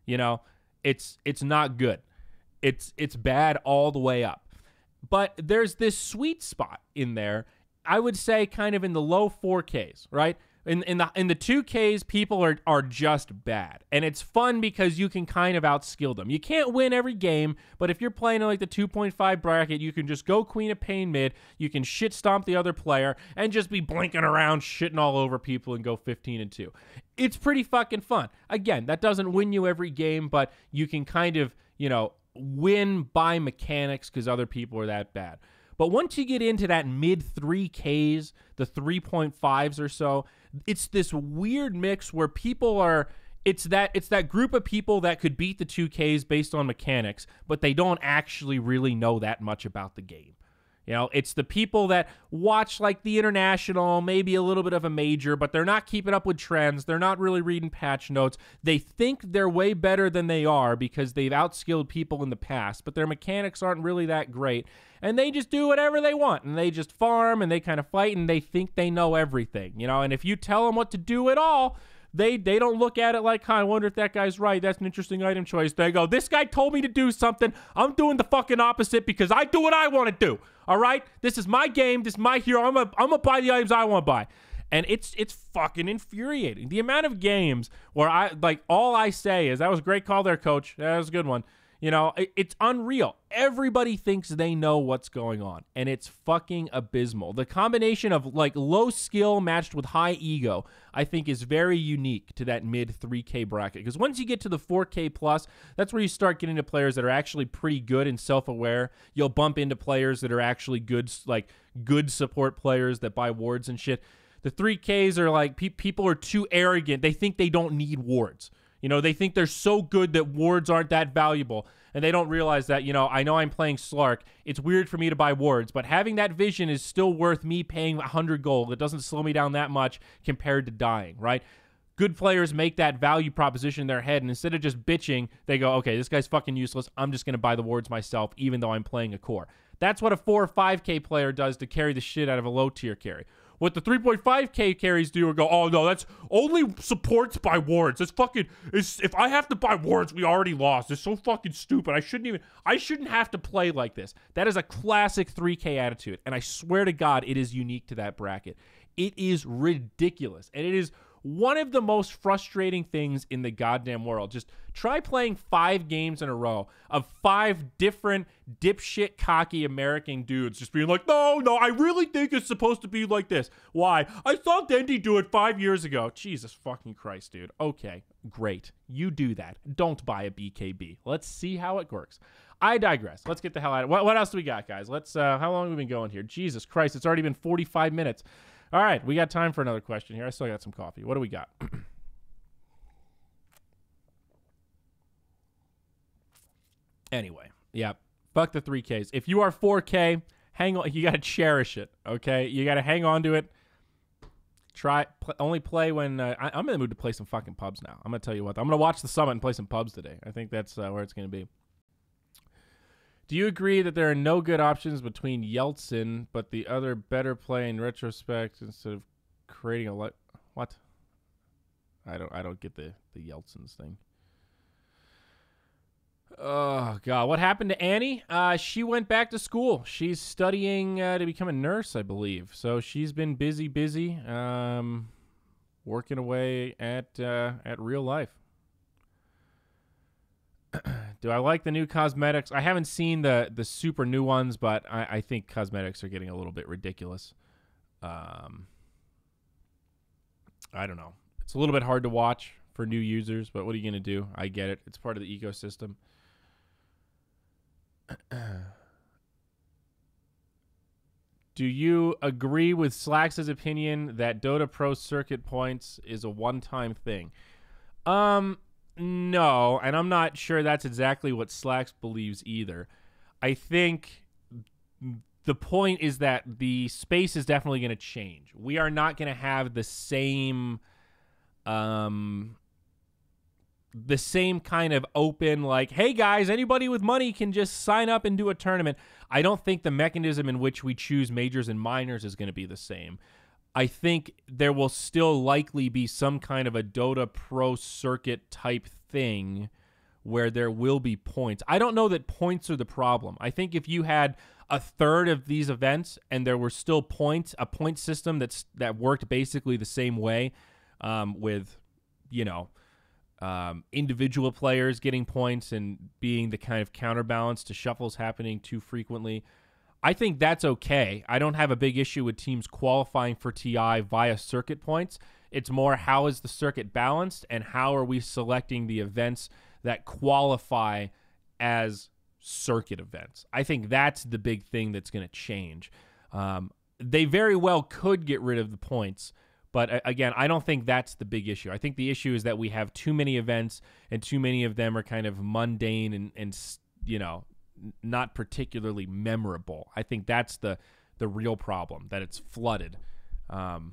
You know, it's not good. It's bad all the way up. But there's this sweet spot in there, I would say kind of in the low 4Ks, right? In the 2Ks, people are just bad. And it's fun because you can kind of outskill them. You can't win every game, but if you're playing in like the 2.5 bracket, you can just go Queen of Pain mid, you can shit stomp the other player, and just be blinking around, shitting all over people and go 15-2. It's pretty fucking fun. Again, that doesn't win you every game, but you can kind of, you know, win by mechanics because other people are that bad. But once you get into that mid 3Ks, the 3.5s or so, it's this weird mix where people are, it's that group of people that could beat the 2Ks based on mechanics, but they don't actually really know that much about the game. You know, it's the people that watch like the international, maybe a little bit of a major, but they're not keeping up with trends. They're not really reading patch notes. They think they're way better than they are because they've outskilled people in the past, but their mechanics aren't really that great. And they just do whatever they want, and they just farm, and they kind of fight, and they think they know everything, you know? And if you tell them what to do at all, they don't look at it like, huh, I wonder if that guy's right. That's an interesting item choice. They go, this guy told me to do something. I'm doing the fucking opposite because I do what I want to do. All right? This is my game. This is my hero. I'm gonna buy the items I want to buy. And it's fucking infuriating. The amount of games where all I say is, that was a great call there, coach. That was a good one. You know, it's unreal. Everybody thinks they know what's going on, and it's fucking abysmal. The combination of like low skill matched with high ego, I think, is very unique to that mid 3K bracket. Because once you get to the 4K plus, that's where you start getting to players that are actually pretty good and self-aware. You'll bump into players that are actually good, like good support players that buy wards and shit. The 3Ks are like people are too arrogant. They think they don't need wards. You know, they think they're so good that wards aren't that valuable, and they don't realize that, you know I'm playing Slark. It's weird for me to buy wards, but having that vision is still worth me paying 100 gold. It doesn't slow me down that much compared to dying, right? Good players make that value proposition in their head, and instead of just bitching, they go, okay, this guy's fucking useless. I'm just going to buy the wards myself, even though I'm playing a core. That's what a 4 or 5K player does to carry the shit out of a low-tier carry. What the 3.5K carries do or go, oh no, that's only supports by wards. That's fucking, if I have to buy wards, we already lost. It's so fucking stupid. I shouldn't have to play like this. That is a classic 3K attitude. And I swear to God, it is unique to that bracket. It is ridiculous. And it is one of the most frustrating things in the goddamn world. Just try playing 5 games in a row of 5 different dipshit cocky American dudes just being like, no, I really think it's supposed to be like this. Why? I saw Dendy do it 5 years ago. Jesus fucking Christ, dude. Okay, great. You do that. Don't buy a BKB. Let's see how it works. I digress. Let's get the hell out of it. What else do we got, guys? Let's, how long have we been going here? Jesus Christ, it's already been 45 minutes. All right, we got time for another question here. I still got some coffee. What do we got? Anyway, yeah, fuck the 3Ks. If you are 4K, hang on. You got to cherish it, okay? You got to hang on to it. Only play when I'm in the mood to play some fucking pubs now. I'm going to tell you what. I'm going to watch the summit and play some pubs today. I think that's where it's going to be. Do you agree that there are no good options between Yeltsin, but the other better play in retrospect instead of creating a what? I don't get the Yeltsins thing. Oh God, what happened to Annie? She went back to school. She's studying to become a nurse, I believe. So she's been busy, working away at real life. Do I like the new cosmetics? I haven't seen the super new ones, but I think cosmetics are getting a little bit ridiculous. I don't know. It's a little bit hard to watch for new users, but what are you going to do? I get it. It's part of the ecosystem. Do you agree with Slax's opinion that Dota Pro circuit points is a one-time thing? No, and I'm not sure that's exactly what Slacks believes either. I think the point is that the space is definitely going to change. We are not going to have the same kind of open, like, hey guys, anybody with money can just sign up and do a tournament. I don't think the mechanism in which we choose majors and minors is going to be the same. I think there will still likely be some kind of a Dota Pro circuit type thing where there will be points. I don't know that points are the problem. I think if you had a third of these events and there were still points, a point system that worked basically the same way, with, you know, individual players getting points and being the kind of counterbalance to shuffles happening too frequently, I think that's okay. I don't have a big issue with teams qualifying for TI via circuit points. It's more, how is the circuit balanced and how are we selecting the events that qualify as circuit events? I think that's the big thing that's going to change. They very well could get rid of the points, but again, I don't think that's the big issue. I think the issue is that we have too many events and too many of them are kind of mundane and you know, not particularly memorable. I think that's the real problem, that it's flooded. I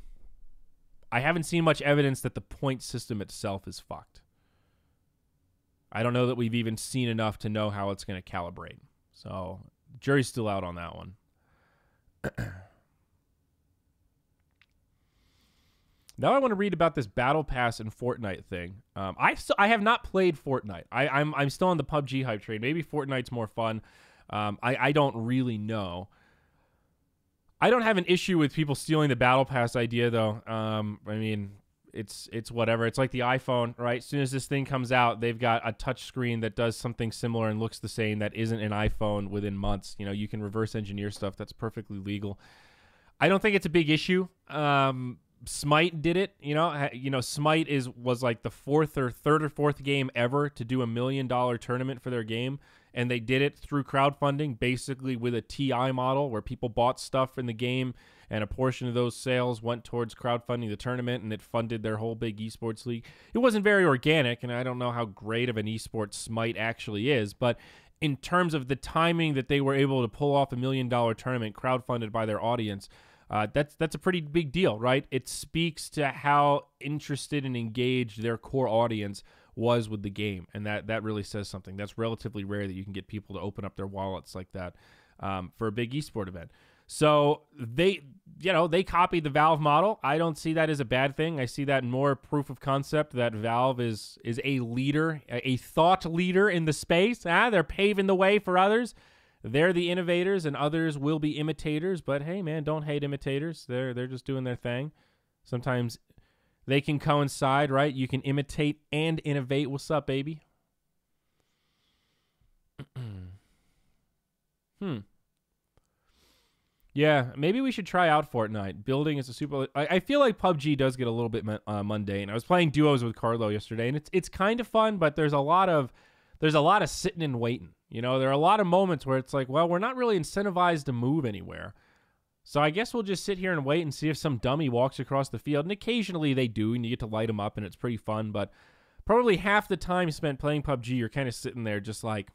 haven't seen much evidence that the point system itself is fucked. I don't know that we've even seen enough to know how it's going to calibrate. So, jury's still out on that one. Now I want to read about this Battle Pass and Fortnite thing. I have not played Fortnite. I'm still on the PUBG hype train. Maybe Fortnite's more fun. I don't really know. I don't have an issue with people stealing the Battle Pass idea, though. I mean, it's whatever. It's like the iPhone, right? As soon as this thing comes out, they've got a touch screen that does something similar and looks the same that isn't an iPhone within months. You know, you can reverse engineer stuff. That's perfectly legal. I don't think it's a big issue. Smite did it, you know, Smite was like the third or fourth game ever to do $1 million tournament for their game, and they did it through crowdfunding, basically with a TI model where people bought stuff in the game and a portion of those sales went towards crowdfunding the tournament, and it funded their whole big esports league. It wasn't very organic, and I don't know how great of an esports Smite actually is, but in terms of the timing that they were able to pull off $1 million tournament crowdfunded by their audience, that's a pretty big deal, right? It speaks to how interested and engaged their core audience was with the game, and that really says something. That's relatively rare that you can get people to open up their wallets like that for a big esport event. So they copied the Valve model. I don't see that as a bad thing. I see that more proof of concept that Valve is a leader, a thought leader in the space. They're paving the way for others. They're the innovators, and others will be imitators. But hey, man, don't hate imitators. They're just doing their thing. Sometimes they can coincide, right? You can imitate and innovate. What's up, baby? Yeah, maybe we should try out Fortnite. Building is a super... I feel like PUBG does get a little bit mundane. I was playing duos with Carlo yesterday, and it's kind of fun, but there's a lot of sitting and waiting. You know, there are a lot of moments where it's like, well, we're not really incentivized to move anywhere. So I guess we'll just sit here and wait and see if some dummy walks across the field. And occasionally they do, and you get to light them up, and it's pretty fun. But probably half the time spent playing PUBG, you're kind of sitting there just like,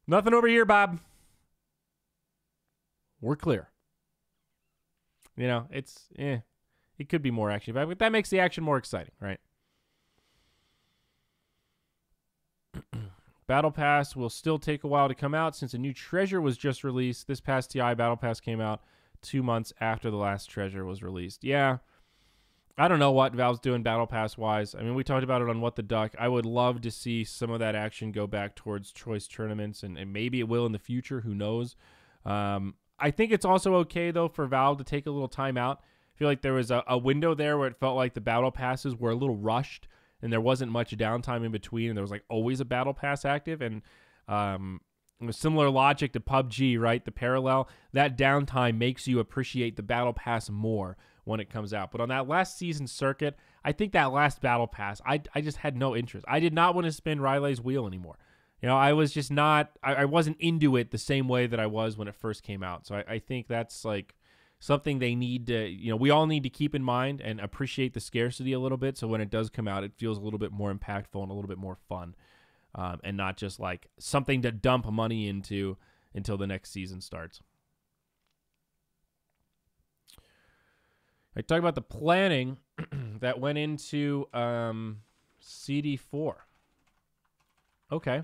nothing over here, Bob. We're clear. You know, it could be more action, but that makes the action more exciting, right? Battle Pass will still take a while to come out since a new treasure was just released. This past TI Battle Pass came out 2 months after the last treasure was released. Yeah, I don't know what Valve's doing Battle Pass-wise. I mean, we talked about it on What the Duck. I would love to see some of that action go back towards choice tournaments, and maybe it will in the future. Who knows? I think it's also okay, though, for Valve to take a little time out. I feel like there was a window there where it felt like the battle passes were a little rushed and there wasn't much downtime in between, and there was like always a battle pass active. And similar logic to PUBG, right? The parallel, that downtime makes you appreciate the battle pass more when it comes out. But on that last season circuit, I think that last battle pass, I just had no interest. I did not want to spin Riley's wheel anymore. You know, I was just not, I wasn't into it the same way that I was when it first came out. So I think that's like something they need to, you know, we all need to keep in mind and appreciate the scarcity a little bit. So when it does come out, it feels a little bit more impactful and a little bit more fun, and not just like something to dump money into until the next season starts. I talked about the planning that went into CD4. Okay.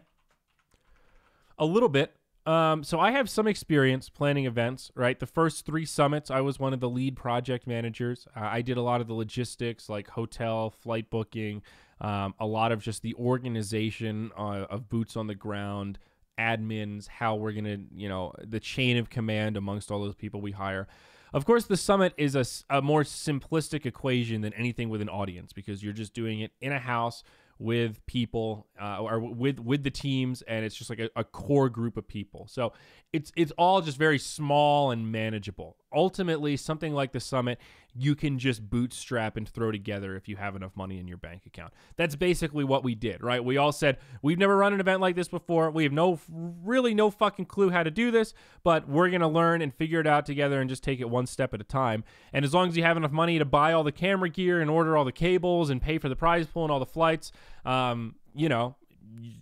A little bit. So I have some experience planning events, right? The first 3 summits, I was one of the lead project managers. I did a lot of the logistics, like hotel, flight booking, a lot of just the organization of boots on the ground, admins, how we're going to, you know, the chain of command amongst all those people we hire. Of course, the summit is a more simplistic equation than anything with an audience, because you're just doing it in a house with people or with the teams, and it's just like a core group of people. So it's all just very small and manageable. Ultimately, something like the summit, you can just bootstrap and throw together if you have enough money in your bank account. That's basically what we did, right? We all said, we've never run an event like this before. We have really no fucking clue how to do this, but we're going to learn and figure it out together and just take it one step at a time. And as long as you have enough money to buy all the camera gear and order all the cables and pay for the prize pool and all the flights, you know,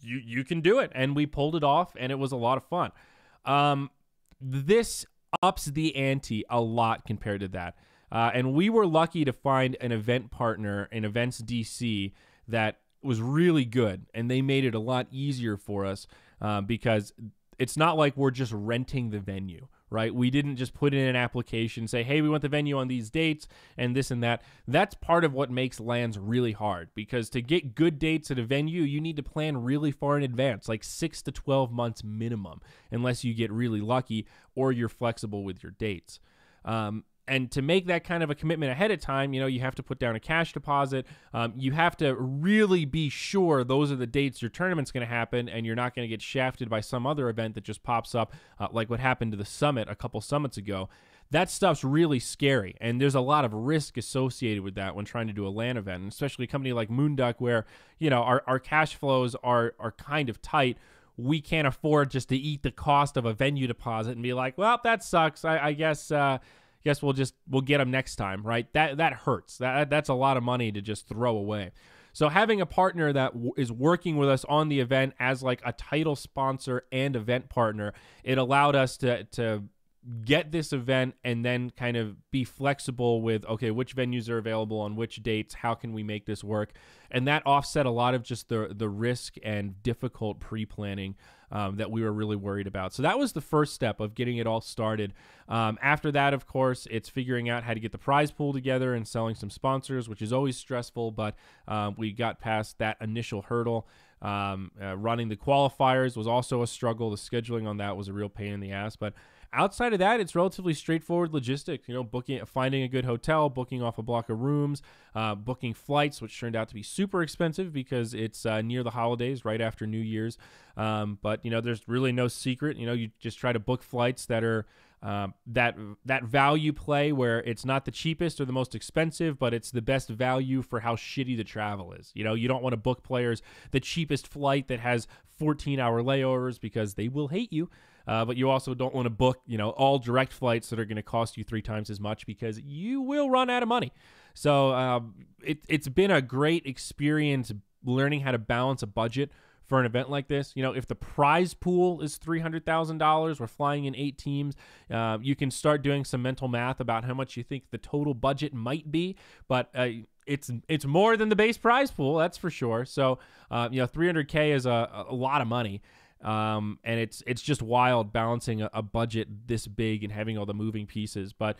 you can do it. And we pulled it off, and it was a lot of fun. This ups the ante a lot compared to that. And we were lucky to find an event partner in Events DC that was really good, and they made it a lot easier for us because it's not like we're just renting the venue, right? We didn't just put in an application and say, hey, we want the venue on these dates and this and that. That's part of what makes lands really hard, because to get good dates at a venue, you need to plan really far in advance, like 6 to 12 months minimum, unless you get really lucky or you're flexible with your dates. And to make that kind of a commitment ahead of time, you know, you have to put down a cash deposit. You have to really be sure those are the dates your tournament's going to happen, and you're not going to get shafted by some other event that just pops up, like what happened to the summit a couple summits ago. That stuff's really scary, and there's a lot of risk associated with that when trying to do a LAN event, and especially a company like MOONDUCK, where, you know, our cash flows are kind of tight. We can't afford just to eat the cost of a venue deposit and be like, well, that sucks. I guess we'll get them next time, right? That hurts. That's a lot of money to just throw away. So having a partner that is working with us on the event as like a title sponsor and event partner, it allowed us to get this event and then kind of be flexible with, okay, which venues are available on which dates, how can we make this work? And that offset a lot of just the risk and difficult pre-planning that we were really worried about. So that was the first step of getting it all started. After that, of course, it's figuring out how to get the prize pool together and selling some sponsors, which is always stressful, but we got past that initial hurdle. Running the qualifiers was also a struggle. The scheduling on that was a real pain in the ass, but outside of that, it's relatively straightforward logistics. Finding a good hotel, booking off a block of rooms, booking flights, which turned out to be super expensive because it's near the holidays, right after New Year's. But there's really no secret. You just try to book flights that are that value play where it's not the cheapest or the most expensive, but it's the best value for how shitty the travel is. You don't want to book players the cheapest flight that has 14-hour layovers because they will hate you. But you also don't want to book, all direct flights that are going to cost you 3 times as much because you will run out of money. So it's been a great experience learning how to balance a budget for an event like this. If the prize pool is $300,000, we're flying in 8 teams, you can start doing some mental math about how much you think the total budget might be. But it's more than the base prize pool, that's for sure. So, $300K is a lot of money. And it's just wild balancing a budget this big and having all the moving pieces. But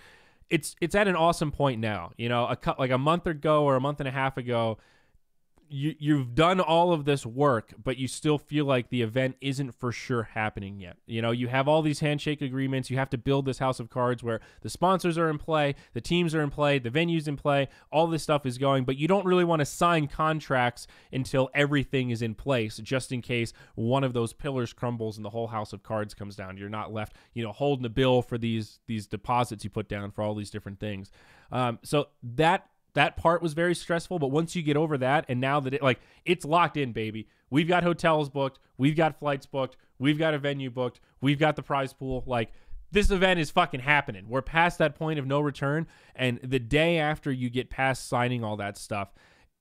it's at an awesome point now. Like a month ago or a month and a half ago, you've done all of this work, but you still feel like the event isn't for sure happening yet. You have all these handshake agreements. You have to build this house of cards where the sponsors are in play, the teams are in play, the venue's in play, all this stuff is going, but you don't really want to sign contracts until everything is in place, just in case one of those pillars crumbles and the whole house of cards comes down. You're not left, holding the bill for these deposits you put down for all these different things. So that part was very stressful, but once you get over that, and now that it's locked in, baby. We've got hotels booked, we've got flights booked, we've got a venue booked, we've got the prize pool. This event is fucking happening. We're past that point of no return, and the day after you get past signing all that stuff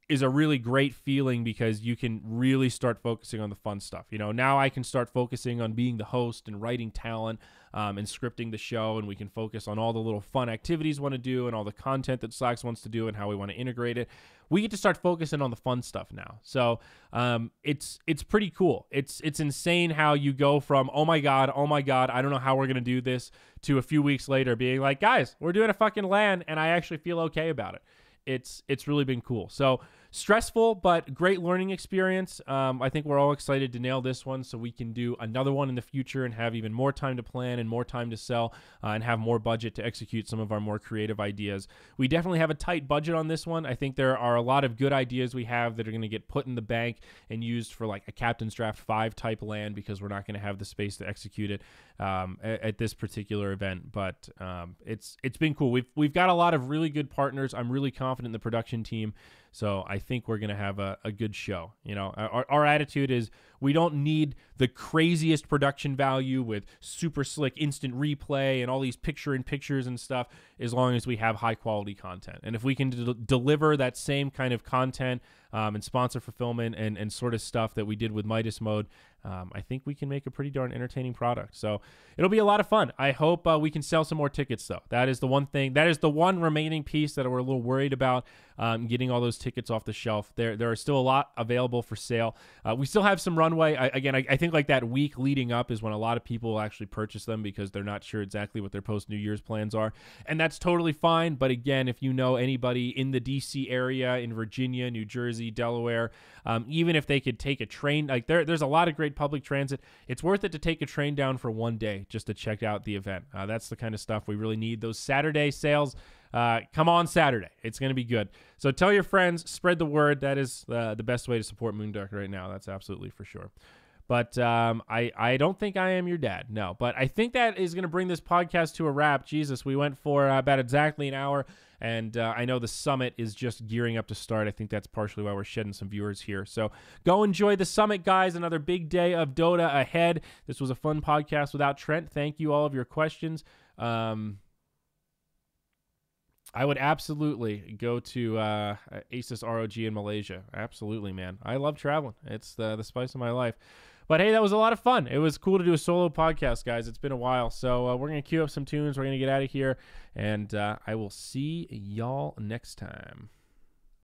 is a really great feeling because you can really start focusing on the fun stuff. Now I can start focusing on being the host and writing talent and scripting the show, and we can focus on all the little fun activities we want to do and all the content that Slacks wants to do and how we want to integrate it. We get to start focusing on the fun stuff now. So it's pretty cool. It's insane how you go from, oh my God, I don't know how we're going to do this, to a few weeks later being like, guys, we're doing a fucking LAN, and I actually feel okay about it. It's really been cool. So stressful, but great learning experience. I think we're all excited to nail this one so we can do another one in the future and have even more time to plan and more time to sell and have more budget to execute some of our more creative ideas. We definitely have a tight budget on this one. I think there are a lot of good ideas we have that are going to get put in the bank and used for like a Captain's Draft 5 type land because we're not going to have the space to execute it at this particular event. But it's been cool. We've got a lot of really good partners. I'm really confident in the production team. So I think we're going to have a good show. Our attitude is we don't need the craziest production value with super slick instant replay and all these picture-in-pictures and stuff, as long as we have high-quality content. And if we can deliver that same kind of content and sponsor fulfillment and sort of stuff that we did with Midas Mode, I think we can make a pretty darn entertaining product. So it'll be a lot of fun. I hope we can sell some more tickets, though. That is the one thing. That is the one remaining piece that we're a little worried about, getting all those tickets off the shelf. There are still a lot available for sale. We still have some runway. I think like that week leading up is when a lot of people will actually purchase them because they're not sure exactly what their post-New Year's plans are. And that's totally fine. But again, if you know anybody in the D.C. area, in Virginia, New Jersey, Delaware, even if they could take a train, there's a lot of great public transit. It's worth it to take a train down for one day just to check out the event. That's the kind of stuff we really need. Those Saturday sales, come on Saturday. It's going to be good. So tell your friends, spread the word. That is the best way to support Moonduck right now. That's absolutely for sure. But I don't think I am your dad. No, but I think that is going to bring this podcast to a wrap. Jesus, we went for about exactly an hour. And I know the summit is just gearing up to start. I think that's partially why we're shedding some viewers here. So go enjoy the summit, guys. Another big day of Dota ahead. This was a fun podcast without Trent. Thank you all of your questions. I would absolutely go to Asus ROG in Malaysia. Absolutely, man. I love traveling. It's the spice of my life. But hey, that was a lot of fun. It was cool to do a solo podcast, guys. It's been a while. So we're going to queue up some tunes. We're going to get out of here. And I will see y'all next time.